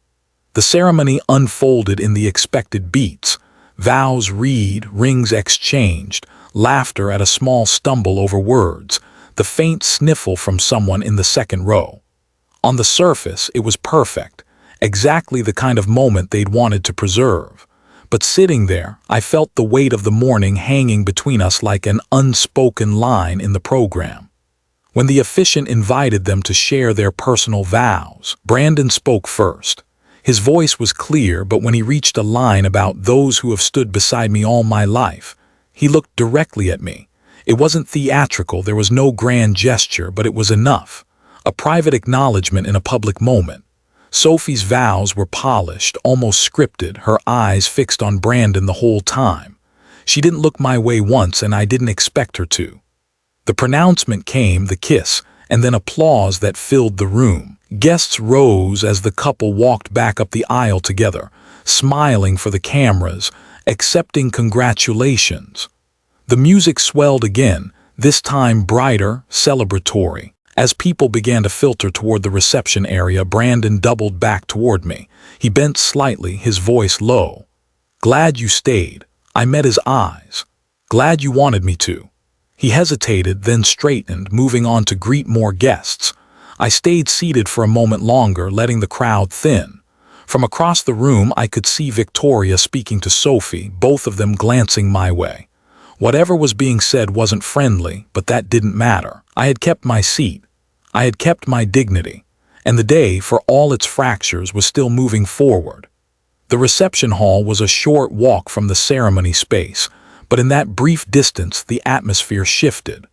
The ceremony unfolded in the expected beats. Vows read, rings exchanged, laughter at a small stumble over words, the faint sniffle from someone in the second row. On the surface, it was perfect, exactly the kind of moment they'd wanted to preserve. But sitting there, I felt the weight of the morning hanging between us like an unspoken line in the program. When the officiant invited them to share their personal vows, Brandon spoke first. His voice was clear, but when he reached a line about those who have stood beside me all my life, he looked directly at me. It wasn't theatrical, there was no grand gesture, but it was enough. A private acknowledgement in a public moment. Sophie's vows were polished, almost scripted, her eyes fixed on Brandon the whole time. She didn't look my way once, and I didn't expect her to. The pronouncement came, the kiss, and then applause that filled the room. Guests rose as the couple walked back up the aisle together, smiling for the cameras, accepting congratulations. The music swelled again, this time brighter, celebratory. As people began to filter toward the reception area, Brandon doubled back toward me. He bent slightly, his voice low. "Glad you stayed." I met his eyes. "Glad you wanted me to." He hesitated, then straightened, moving on to greet more guests. I stayed seated for a moment longer, letting the crowd thin. From across the room, I could see Victoria speaking to Sophie, both of them glancing my way. Whatever was being said wasn't friendly, but that didn't matter. I had kept my seat. I had kept my dignity. And the day, for all its fractures, was still moving forward. The reception hall was a short walk from the ceremony space, but in that brief distance, the atmosphere shifted.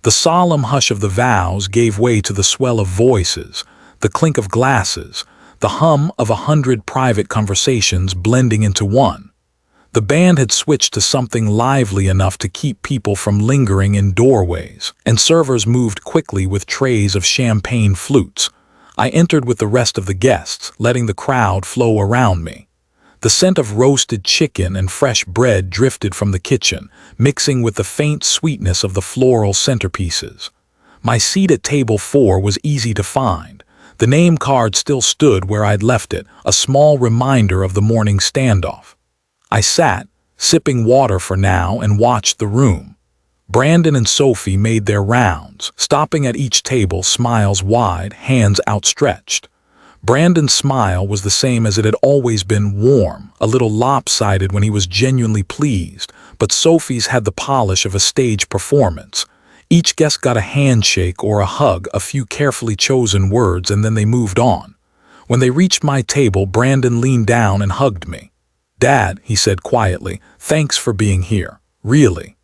The solemn hush of the vows gave way to the swell of voices, the clink of glasses, the hum of 100 private conversations blending into one. The band had switched to something lively enough to keep people from lingering in doorways, and servers moved quickly with trays of champagne flutes. I entered with the rest of the guests, letting the crowd flow around me. The scent of roasted chicken and fresh bread drifted from the kitchen, mixing with the faint sweetness of the floral centerpieces. My seat at table 4 was easy to find. The name card still stood where I'd left it, a small reminder of the morning standoff. I sat, sipping water for now, and watched the room. Brandon and Sophie made their rounds, stopping at each table, smiles wide, hands outstretched. Brandon's smile was the same as it had always been, warm, a little lopsided when he was genuinely pleased, but Sophie's had the polish of a stage performance. Each guest got a handshake or a hug, a few carefully chosen words, and then they moved on. When they reached my table, Brandon leaned down and hugged me. "Dad," he said quietly, "thanks for being here. Really."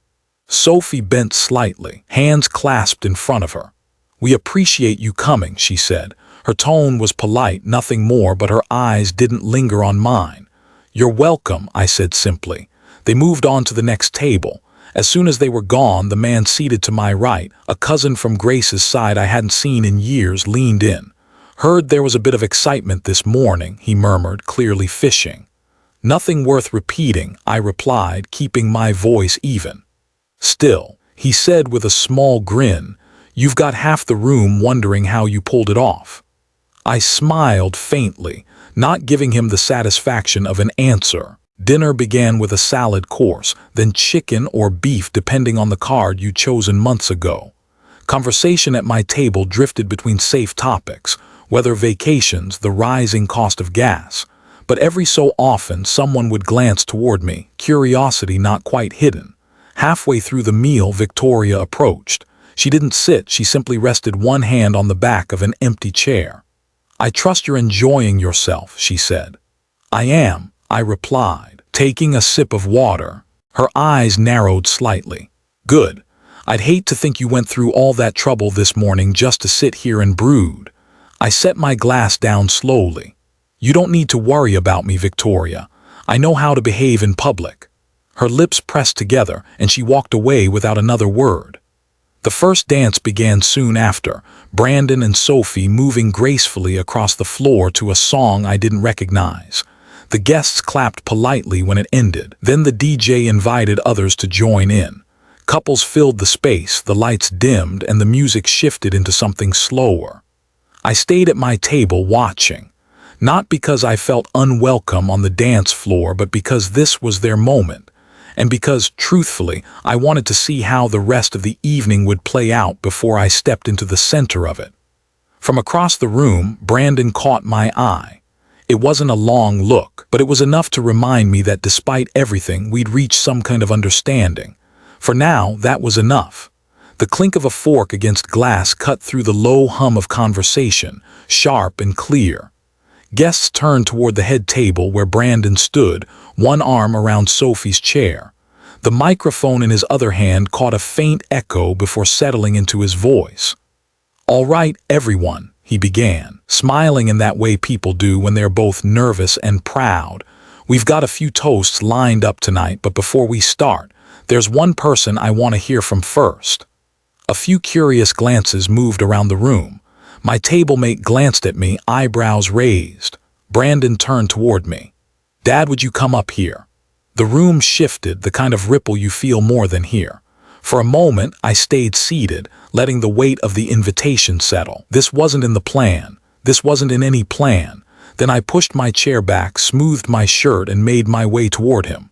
Sophie bent slightly, hands clasped in front of her. "We appreciate you coming," she said. Her tone was polite, nothing more, but her eyes didn't linger on mine. "You're welcome," I said simply. They moved on to the next table. As soon as they were gone, the man seated to my right, a cousin from Grace's side I hadn't seen in years, leaned in. "Heard there was a bit of excitement this morning," he murmured, clearly fishing. "Nothing worth repeating," I replied, keeping my voice even. "Still," he said with a small grin, "you've got half the room wondering how you pulled it off." I smiled faintly, not giving him the satisfaction of an answer. Dinner began with a salad course, then chicken or beef depending on the card you'd chosen months ago. Conversation at my table drifted between safe topics, whether vacations, the rising cost of gas. But every so often someone would glance toward me, curiosity not quite hidden. Halfway through the meal, Victoria approached. She didn't sit, she simply rested one hand on the back of an empty chair. "I trust you're enjoying yourself," she said. "I am," I replied, taking a sip of water. Her eyes narrowed slightly. "Good. I'd hate to think you went through all that trouble this morning just to sit here and brood." I set my glass down slowly. "You don't need to worry about me, Victoria. I know how to behave in public." Her lips pressed together, and she walked away without another word. The first dance began soon after, Brandon and Sophie moving gracefully across the floor to a song I didn't recognize. The guests clapped politely when it ended. Then the DJ invited others to join in. Couples filled the space, the lights dimmed, and the music shifted into something slower. I stayed at my table watching. Not because I felt unwelcome on the dance floor, but because this was their moment. And because, truthfully, I wanted to see how the rest of the evening would play out before I stepped into the center of it. From across the room, Brandon caught my eye. It wasn't a long look, but it was enough to remind me that despite everything, we'd reached some kind of understanding. For now, that was enough. The clink of a fork against glass cut through the low hum of conversation, sharp and clear. Guests turned toward the head table where Brandon stood, one arm around Sophie's chair. The microphone in his other hand caught a faint echo before settling into his voice. "All right, everyone," he began, smiling in that way people do when they're both nervous and proud. "We've got a few toasts lined up tonight, but before we start, there's one person I want to hear from first." A few curious glances moved around the room. My table mate glanced at me, eyebrows raised. Brandon turned toward me. "Dad, would you come up here?" The room shifted, the kind of ripple you feel more than hear. For a moment, I stayed seated, letting the weight of the invitation settle. This wasn't in the plan. This wasn't in any plan. Then I pushed my chair back, smoothed my shirt, and made my way toward him.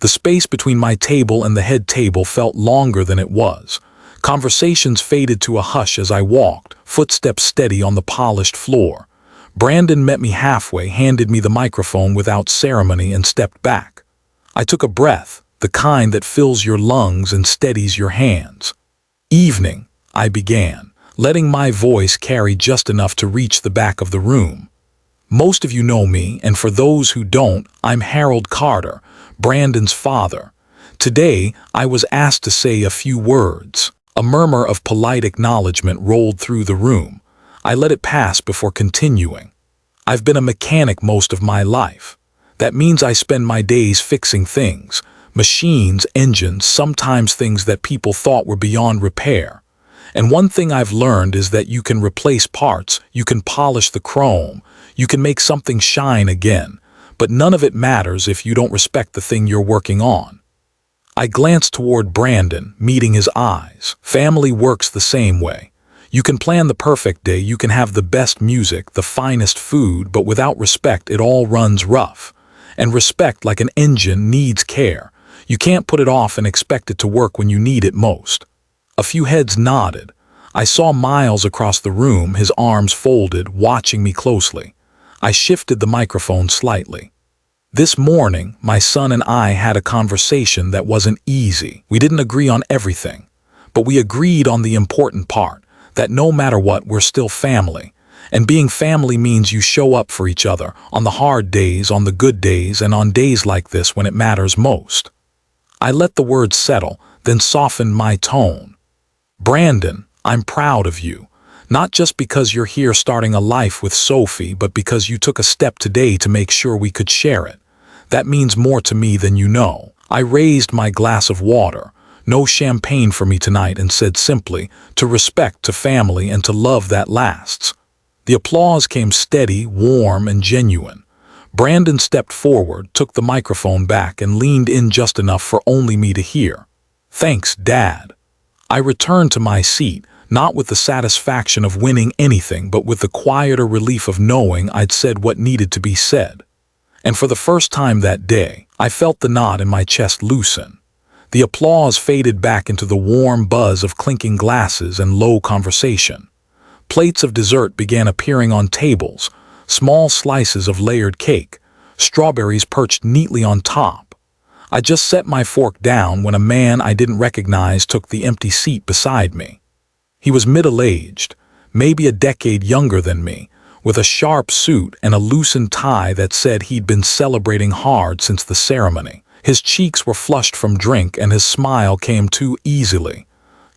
The space between my table and the head table felt longer than it was. Conversations faded to a hush as I walked, footsteps steady on the polished floor. Brandon met me halfway, handed me the microphone without ceremony, and stepped back. I took a breath, the kind that fills your lungs and steadies your hands. "Evening," I began, letting my voice carry just enough to reach the back of the room. "Most of you know me, and for those who don't, I'm Harold Carter, Brandon's father. Today, I was asked to say a few words." A murmur of polite acknowledgement rolled through the room. I let it pass before continuing. "I've been a mechanic most of my life. That means I spend my days fixing things, machines, engines, sometimes things that people thought were beyond repair. And one thing I've learned is that you can replace parts, you can polish the chrome, you can make something shine again, but none of it matters if you don't respect the thing you're working on. I glanced toward Brandon, meeting his eyes. Family works the same way. You can plan the perfect day, you can have the best music, the finest food, but without respect, it all runs rough. And respect, like an engine, needs care. You can't put it off and expect it to work when you need it most. A few heads nodded. I saw Miles across the room, his arms folded, watching me closely. I shifted the microphone slightly. This morning, my son and I had a conversation that wasn't easy. We didn't agree on everything, but we agreed on the important part, that no matter what, we're still family. And being family means you show up for each other, on the hard days, on the good days, and on days like this when it matters most. I let the words settle, then softened my tone. Brandon, I'm proud of you. Not just because you're here starting a life with Sophie, but because you took a step today to make sure we could share it. That means more to me than you know. I raised my glass of water. No champagne for me tonight, and said simply, to respect, to family, and to love that lasts. The applause came steady, warm, and genuine. Brandon stepped forward, took the microphone back, and leaned in just enough for only me to hear. Thanks, Dad. I returned to my seat, not with the satisfaction of winning anything, but with the quieter relief of knowing I'd said what needed to be said. And for the first time that day, I felt the knot in my chest loosen. The applause faded back into the warm buzz of clinking glasses and low conversation. Plates of dessert began appearing on tables, small slices of layered cake, strawberries perched neatly on top. I just set my fork down when a man I didn't recognize took the empty seat beside me. He was middle-aged, maybe a decade younger than me, with a sharp suit and a loosened tie that said he'd been celebrating hard since the ceremony. His cheeks were flushed from drink and his smile came too easily.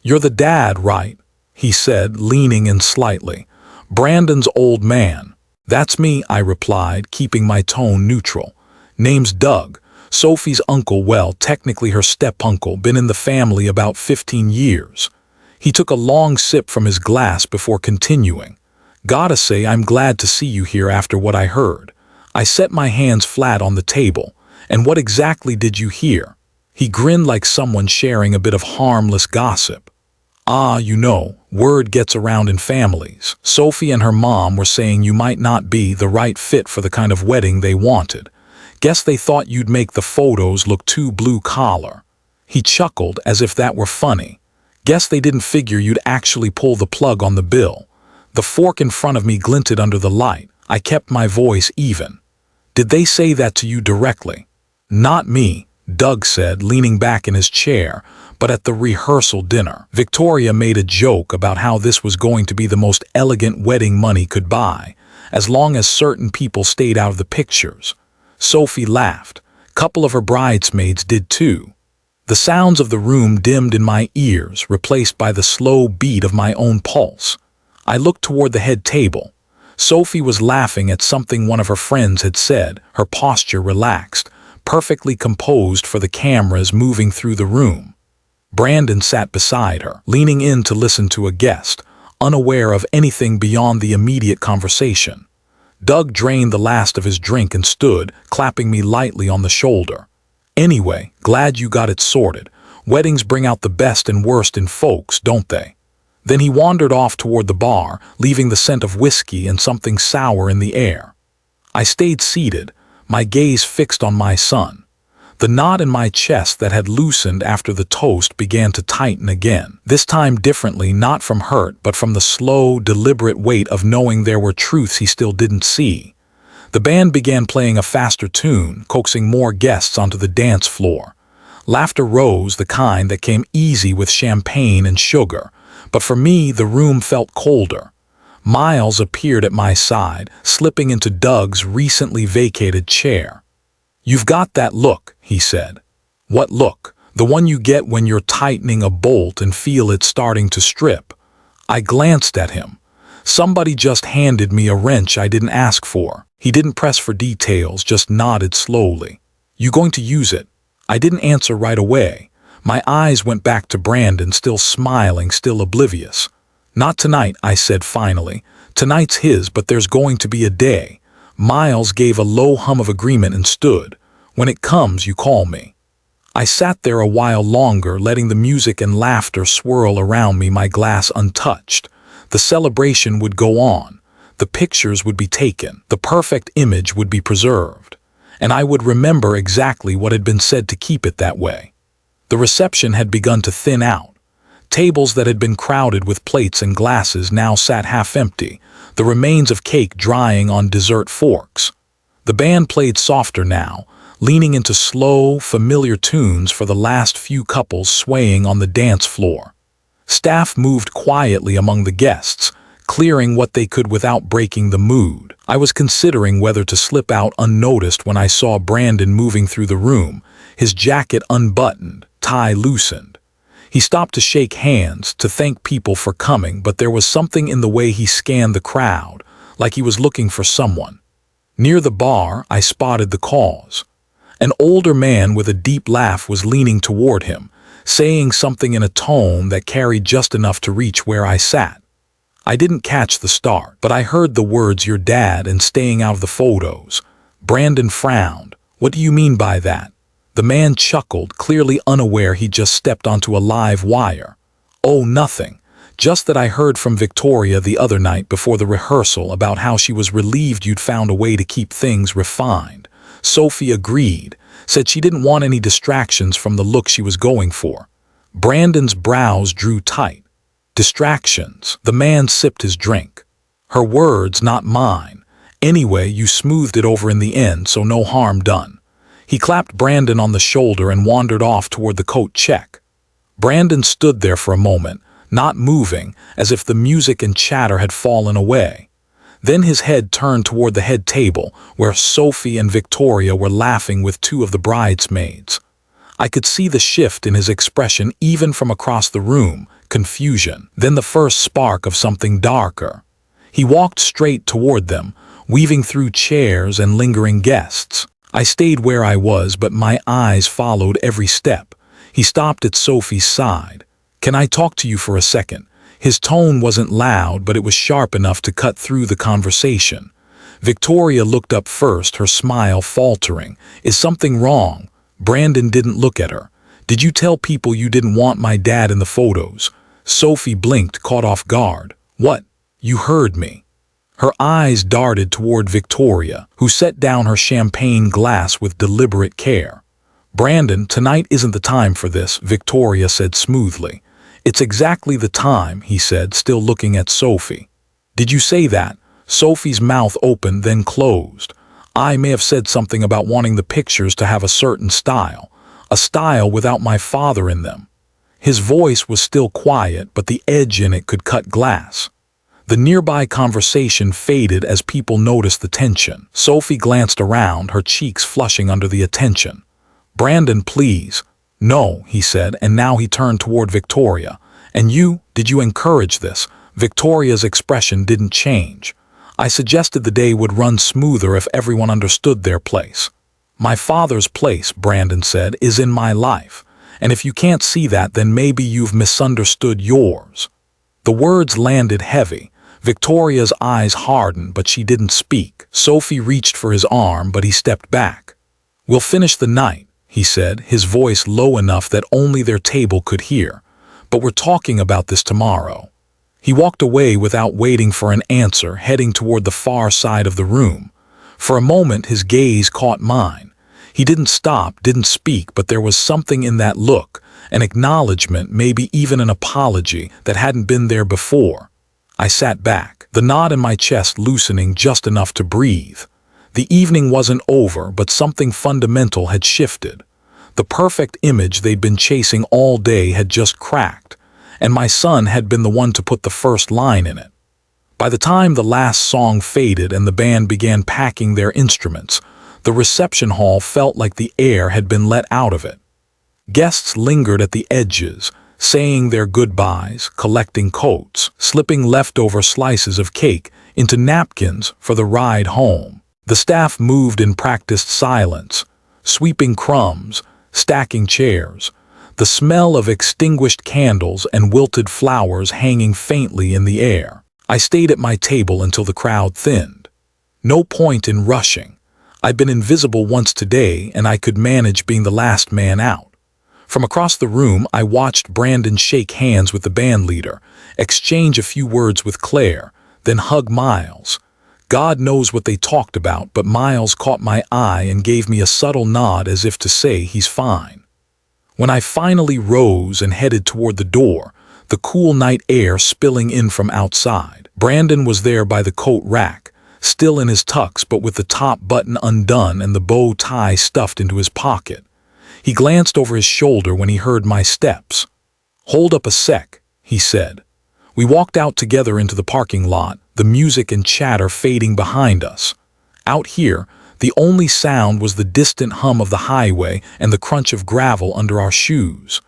"You're the dad, right?" he said, leaning in slightly. "Brandon's old man." "That's me," I replied, keeping my tone neutral. "Name's Doug. Sophie's uncle, well, technically her step-uncle, been in the family about 15 years. He took a long sip from his glass before continuing. "Gotta say, I'm glad to see you here after what I heard." I set my hands flat on the table. "And what exactly did you hear?" He grinned like someone sharing a bit of harmless gossip. You know, word gets around in families. Sophie and her mom were saying you might not be the right fit for the kind of wedding they wanted. Guess they thought you'd make the photos look too blue-collar." He chuckled as if that were funny. "Guess they didn't figure you'd actually pull the plug on the bill." The fork in front of me glinted under the light. I kept my voice even. "Did they say that to you directly?" "Not me," Doug said, leaning back in his chair, "but at the rehearsal dinner. Victoria made a joke about how this was going to be the most elegant wedding money could buy, as long as certain people stayed out of the pictures." Sophie laughed. Couple of her bridesmaids did too. The sounds of the room dimmed in my ears, replaced by the slow beat of my own pulse. I looked toward the head table. Sophie was laughing at something one of her friends had said, her posture relaxed, perfectly composed for the cameras moving through the room. Brandon sat beside her, leaning in to listen to a guest, unaware of anything beyond the immediate conversation. Doug drained the last of his drink and stood, clapping me lightly on the shoulder. "Anyway, glad you got it sorted. Weddings bring out the best and worst in folks, don't they?" Then he wandered off toward the bar, leaving the scent of whiskey and something sour in the air. I stayed seated, my gaze fixed on my son. The knot in my chest that had loosened after the toast began to tighten again, this time differently, not from hurt, but from the slow, deliberate weight of knowing there were truths he still didn't see. The band began playing a faster tune, coaxing more guests onto the dance floor. Laughter rose, the kind that came easy with champagne and sugar, but for me the room felt colder. Miles appeared at my side, slipping into Doug's recently vacated chair. "You've got that look," he said. "What look?" "The one you get when you're tightening a bolt and feel it starting to strip." I glanced at him. Somebody just handed me a wrench I didn't ask for. He didn't press for details, just nodded slowly. "You going to use it?" I didn't answer right away. My eyes went back to Brandon, still smiling, still oblivious. "Not tonight," I said finally. "Tonight's his, but there's going to be a day." Miles gave a low hum of agreement and stood. "When it comes, you call me." I sat there a while longer, letting the music and laughter swirl around me, my glass untouched. The celebration would go on. The pictures would be taken. The perfect image would be preserved. And I would remember exactly what had been said to keep it that way. The reception had begun to thin out. Tables that had been crowded with plates and glasses now sat half empty, the remains of cake drying on dessert forks. The band played softer now, leaning into slow, familiar tunes for the last few couples swaying on the dance floor. Staff moved quietly among the guests, clearing what they could without breaking the mood. I was considering whether to slip out unnoticed when I saw Brandon moving through the room, his jacket unbuttoned, tie loosened. He stopped to shake hands, to thank people for coming, but there was something in the way he scanned the crowd, like he was looking for someone. Near the bar, I spotted the cause. An older man with a deep laugh was leaning toward him, saying something in a tone that carried just enough to reach where I sat. I didn't catch the start, but I heard the words, "Your dad," and "staying out of the photos." Brandon frowned. "What do you mean by that?" The man chuckled, clearly unaware he just stepped onto a live wire. "Oh, nothing. Just that I heard from Victoria the other night before the rehearsal about how she was relieved you'd found a way to keep things refined." Sophie agreed, said she didn't want any distractions from the look she was going for. Brandon's brows drew tight. "Distractions." The man sipped his drink. "Her words, not mine. Anyway, you smoothed it over in the end, so no harm done." He clapped Brandon on the shoulder and wandered off toward the coat check. Brandon stood there for a moment, not moving, as if the music and chatter had fallen away. Then his head turned toward the head table, where Sophie and Victoria were laughing with two of the bridesmaids. I could see the shift in his expression even from across the room, confusion, then the first spark of something darker. He walked straight toward them, weaving through chairs and lingering guests. I stayed where I was, but my eyes followed every step. He stopped at Sophie's side. "Can I talk to you for a second?" His tone wasn't loud, but it was sharp enough to cut through the conversation. Victoria looked up first, her smile faltering. "Is something wrong?" Brandon didn't look at her. "Did you tell people you didn't want my dad in the photos?" Sophie blinked, caught off guard. "What? You heard me." Her eyes darted toward Victoria, who set down her champagne glass with deliberate care. "Brandon, tonight isn't the time for this," Victoria said smoothly. "It's exactly the time," he said, still looking at Sophie. "Did you say that?" Sophie's mouth opened, then closed. "I may have said something about wanting the pictures to have a certain style. A style without my father in them." His voice was still quiet, but the edge in it could cut glass. The nearby conversation faded as people noticed the tension. Sophie glanced around, her cheeks flushing under the attention. "Brandon, please." "No," he said, and now he turned toward Victoria. "And you, did you encourage this?" Victoria's expression didn't change. "I suggested the day would run smoother if everyone understood their place." "My father's place," Brandon said, "is in my life. And if you can't see that, then maybe you've misunderstood yours." The words landed heavy. Victoria's eyes hardened, but she didn't speak. Sophie reached for his arm, but he stepped back. "We'll finish the night," he said, his voice low enough that only their table could hear. "But we're talking about this tomorrow." He walked away without waiting for an answer, heading toward the far side of the room. For a moment his gaze caught mine. He didn't stop, didn't speak, but there was something in that look, an acknowledgement, maybe even an apology, that hadn't been there before. I sat back, the knot in my chest loosening just enough to breathe. The evening wasn't over, but something fundamental had shifted. The perfect image they'd been chasing all day had just cracked, and my son had been the one to put the first line in it. By the time the last song faded and the band began packing their instruments, the reception hall felt like the air had been let out of it. Guests lingered at the edges, saying their goodbyes, collecting coats, slipping leftover slices of cake into napkins for the ride home. The staff moved in practiced silence, sweeping crumbs, stacking chairs. the smell of extinguished candles and wilted flowers hanging faintly in the air. I stayed at my table until the crowd thinned. No point in rushing. I'd been invisible once today, and I could manage being the last man out. From across the room, I watched Brandon shake hands with the band leader, exchange a few words with Claire, then hug Miles. God knows what they talked about, but Miles caught my eye and gave me a subtle nod as if to say he's fine. When I finally rose and headed toward the door, the cool night air spilling in from outside, Brandon was there by the coat rack, still in his tux but with the top button undone and the bow tie stuffed into his pocket. He glanced over his shoulder when he heard my steps. "Hold up a sec," he said. We walked out together into the parking lot, the music and chatter fading behind us. Out here, the only sound was the distant hum of the highway and the crunch of gravel under our shoes.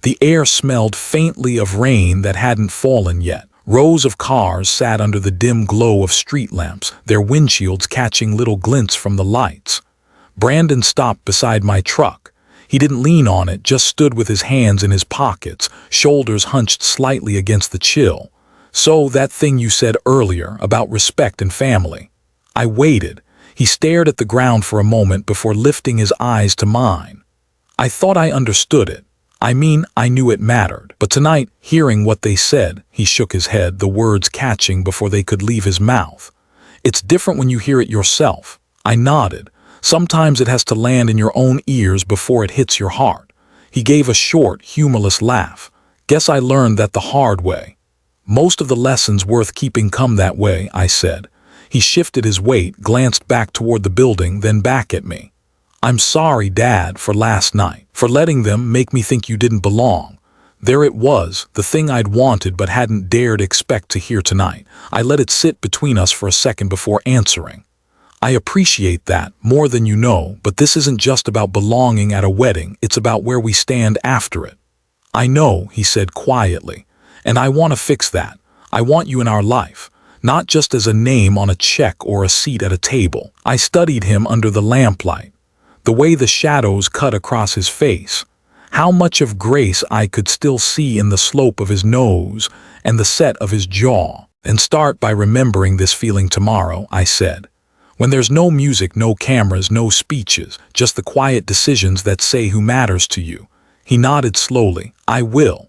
The air smelled faintly of rain that hadn't fallen yet. Rows of cars sat under the dim glow of street lamps, their windshields catching little glints from the lights. Brandon stopped beside my truck. He didn't lean on it, just stood with his hands in his pockets, shoulders hunched slightly against the chill. "So, that thing you said earlier about respect and family." I waited. He stared at the ground for a moment before lifting his eyes to mine. I thought I understood it. I mean, I knew it mattered. But tonight, hearing what they said, he shook his head, the words catching before they could leave his mouth. "It's different when you hear it yourself." I nodded. "Sometimes it has to land in your own ears before it hits your heart." He gave a short, humorless laugh. "Guess I learned that the hard way." "Most of the lessons worth keeping come that way," I said. He shifted his weight, glanced back toward the building, then back at me. "I'm sorry, Dad, for last night, for letting them make me think you didn't belong." There it was, the thing I'd wanted but hadn't dared expect to hear tonight. I let it sit between us for a second before answering. "I appreciate that, more than you know, but this isn't just about belonging at a wedding, it's about where we stand after it." "I know," he said quietly, "and I want to fix that. I want you in our life, not just as a name on a check or a seat at a table." I studied him under the lamplight, the way the shadows cut across his face, how much of grace I could still see in the slope of his nose and the set of his jaw. "And start by remembering this feeling tomorrow," I said. "When there's no music, no cameras, no speeches, just the quiet decisions that say who matters to you." He nodded slowly. "I will."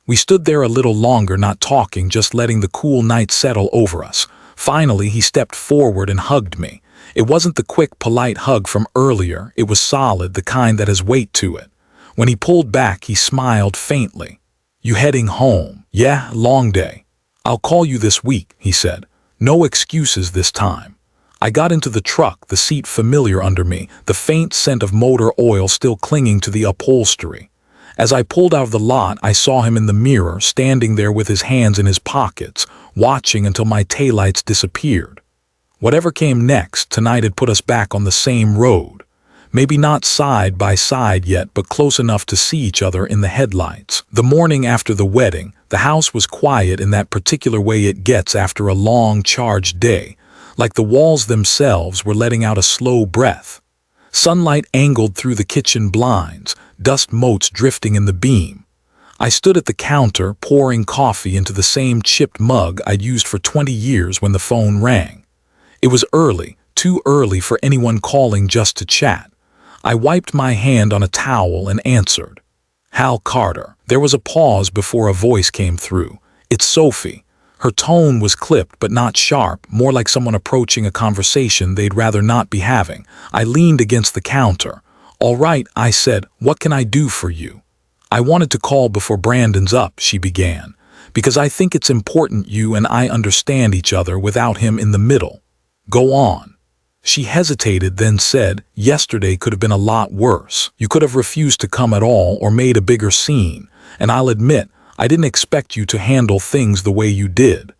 We stood there a little longer, not talking, just letting the cool night settle over us. Finally, he stepped forward and hugged me. It wasn't the quick, polite hug from earlier. It was solid, the kind that has weight to it. When he pulled back, he smiled faintly. "You heading home?" "Yeah, long day." "I'll call you this week," he said. "No excuses this time." I got into the truck, the seat familiar under me, the faint scent of motor oil still clinging to the upholstery. As I pulled out of the lot, I saw him in the mirror, standing there with his hands in his pockets, watching until my taillights disappeared. Whatever came next, tonight had put us back on the same road. Maybe not side by side yet, but close enough to see each other in the headlights. The morning after the wedding, the house was quiet in that particular way it gets after a long, charged day, like the walls themselves were letting out a slow breath. Sunlight angled through the kitchen blinds, dust motes drifting in the beam. I stood at the counter, pouring coffee into the same chipped mug I'd used for 20 years when the phone rang. It was early, too early for anyone calling just to chat. I wiped my hand on a towel and answered. "Hal Carter." There was a pause before a voice came through. "It's Sophie." Her tone was clipped but not sharp, more like someone approaching a conversation they'd rather not be having. I leaned against the counter. "All right," I said, "what can I do for you?" "I wanted to call before Brandon's up," she began, "because I think it's important you and I understand each other without him in the middle." "Go on." She hesitated, then said, "Yesterday could have been a lot worse. You could have refused to come at all or made a bigger scene, and I'll admit, I didn't expect you to handle things the way you did."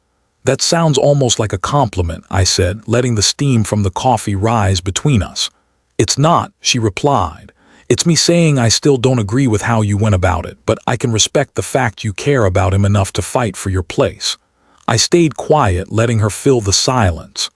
"That sounds almost like a compliment," I said, letting the steam from the coffee rise between us. "It's not," she replied. "It's me saying I still don't agree with how you went about it, but I can respect the fact you care about him enough to fight for your place." I stayed quiet, letting her fill the silence.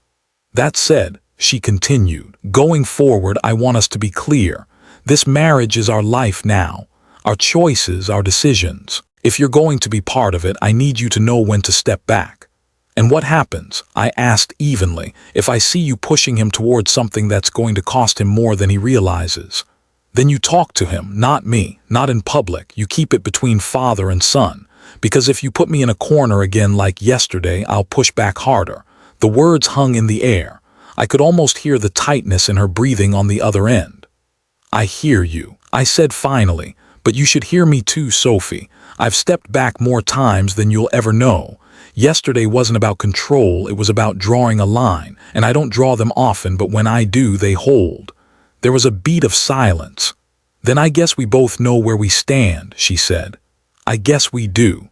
"That said," she continued, "going forward, I want us to be clear. This marriage is our life now. our choices, our decisions. If you're going to be part of it, I need you to know when to step back. And what happens? I asked evenly. If I see you pushing him towards something that's going to cost him more than he realizes, then you talk to him, not me, not in public. You keep it between father and son. Because if you put me in a corner again like yesterday, I'll push back harder. The words hung in the air. I could almost hear the tightness in her breathing on the other end. I hear you, I said finally, but you should hear me too, Sophie. I've stepped back more times than you'll ever know. Yesterday wasn't about control, it was about drawing a line, and I don't draw them often, but when I do, they hold. There was a beat of silence. Then I guess we both know where we stand, she said. I guess we do.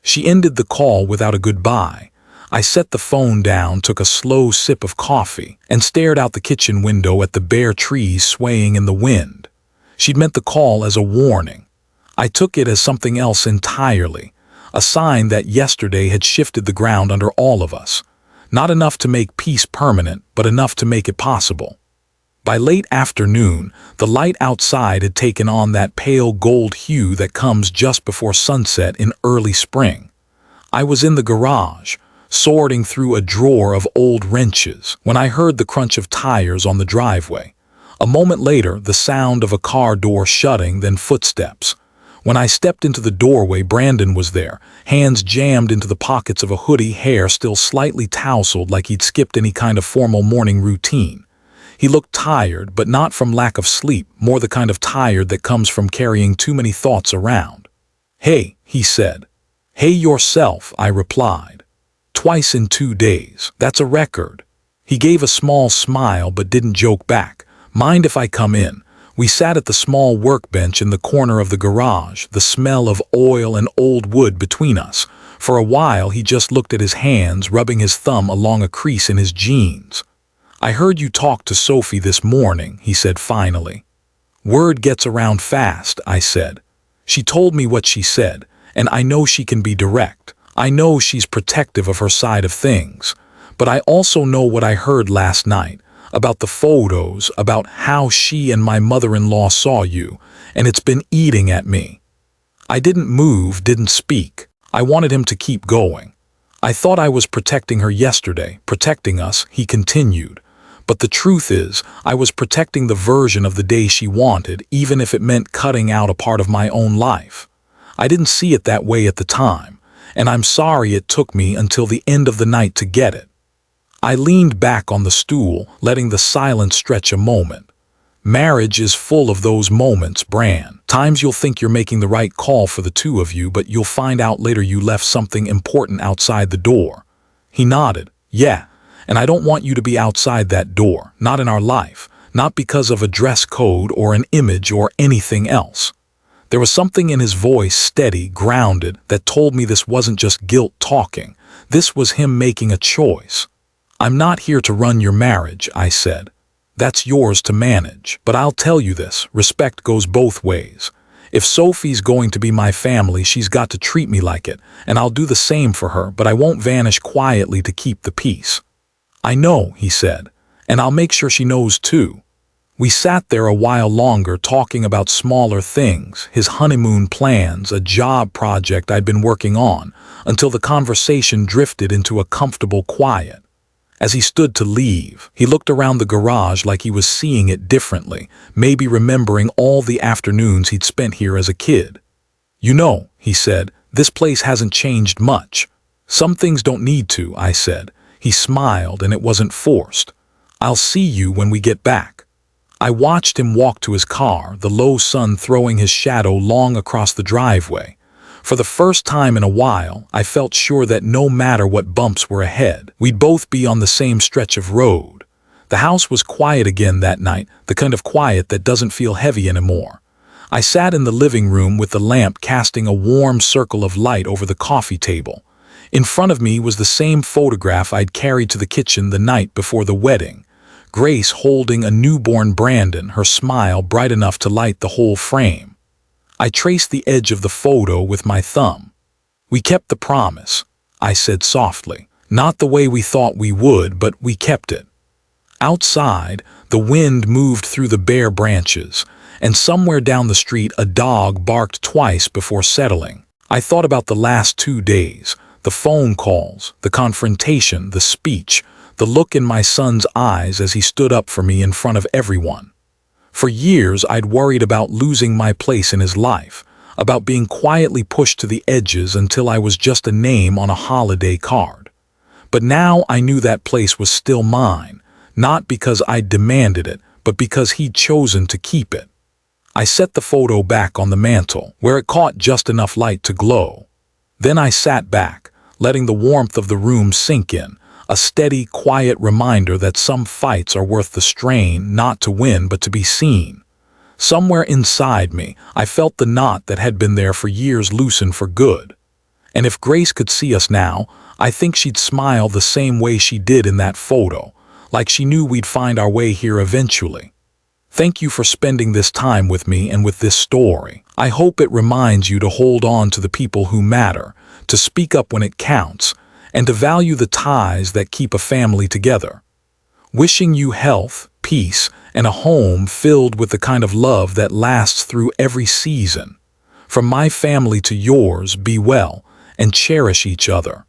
She ended the call without a goodbye. I set the phone down, took a slow sip of coffee, and stared out the kitchen window at the bare trees swaying in the wind. She'd meant the call as a warning. I took it as something else entirely, a sign that yesterday had shifted the ground under all of us. Not enough to make peace permanent, but enough to make it possible. By late afternoon, the light outside had taken on that pale gold hue that comes just before sunset in early spring. I was in the garage, sorting through a drawer of old wrenches, when I heard the crunch of tires on the driveway. A moment later, the sound of a car door shutting, then footsteps. When I stepped into the doorway, Brandon was there, hands jammed into the pockets of a hoodie, hair still slightly tousled like he'd skipped any kind of formal morning routine. He looked tired, but not from lack of sleep, more the kind of tired that comes from carrying too many thoughts around. "Hey," he said. "Hey yourself," I replied. "Twice in 2 days. That's a record." He gave a small smile but didn't joke back. "Mind if I come in?" We sat at the small workbench in the corner of the garage, the smell of oil and old wood between us. For a while he just looked at his hands, rubbing his thumb along a crease in his jeans. "I heard you talk to Sophie this morning," he said finally. "Word gets around fast," I said. "She told me what she said, and I know she can be direct. I know she's protective of her side of things. But I also know what I heard last night. About the photos, about how she and my mother-in-law saw you, and it's been eating at me." I didn't move, didn't speak. I wanted him to keep going. "I thought I was protecting her yesterday, protecting us," he continued. "But the truth is, I was protecting the version of the day she wanted, even if it meant cutting out a part of my own life. I didn't see it that way at the time, and I'm sorry it took me until the end of the night to get it." I leaned back on the stool, letting the silence stretch a moment. Marriage is full of those moments, Bran. Times you'll think you're making the right call for the two of you, but you'll find out later you left something important outside the door. He nodded. "Yeah, and I don't want you to be outside that door, not in our life, not because of a dress code or an image or anything else." There was something in his voice, steady, grounded, that told me this wasn't just guilt talking. This was him making a choice. "I'm not here to run your marriage," I said. "That's yours to manage. But I'll tell you this, respect goes both ways. If Sophie's going to be my family, she's got to treat me like it, and I'll do the same for her, but I won't vanish quietly to keep the peace." "I know," he said, "and I'll make sure she knows too." We sat there a while longer, talking about smaller things, his honeymoon plans, a job project I'd been working on, until the conversation drifted into a comfortable quiet. As he stood to leave, he looked around the garage like he was seeing it differently, maybe remembering all the afternoons he'd spent here as a kid. "You know," he said, "this place hasn't changed much." "Some things don't need to," I said. He smiled, and it wasn't forced. "I'll see you when we get back." I watched him walk to his car, the low sun throwing his shadow long across the driveway. For the first time in a while, I felt sure that no matter what bumps were ahead, we'd both be on the same stretch of road. The house was quiet again that night, the kind of quiet that doesn't feel heavy anymore. I sat in the living room with the lamp casting a warm circle of light over the coffee table. In front of me was the same photograph I'd carried to the kitchen the night before the wedding. Grace holding a newborn Brandon, her smile bright enough to light the whole frame. I traced the edge of the photo with my thumb. "We kept the promise," I said softly. "Not the way we thought we would, but we kept it." Outside, the wind moved through the bare branches, and somewhere down the street a dog barked twice before settling. I thought about the last 2 days, the phone calls, the confrontation, the speech, the look in my son's eyes as he stood up for me in front of everyone. For years, I'd worried about losing my place in his life, about being quietly pushed to the edges until I was just a name on a holiday card. But now I knew that place was still mine, not because I'd demanded it, but because he'd chosen to keep it. I set the photo back on the mantel, where it caught just enough light to glow. Then I sat back, letting the warmth of the room sink in, a steady, quiet reminder that some fights are worth the strain, not to win but to be seen. Somewhere inside me, I felt the knot that had been there for years loosen for good. And if Grace could see us now, I think she'd smile the same way she did in that photo, like she knew we'd find our way here eventually. Thank you for spending this time with me and with this story. I hope it reminds you to hold on to the people who matter, to speak up when it counts, and to value the ties that keep a family together. Wishing you health, peace, and a home filled with the kind of love that lasts through every season. From my family to yours, be well and cherish each other.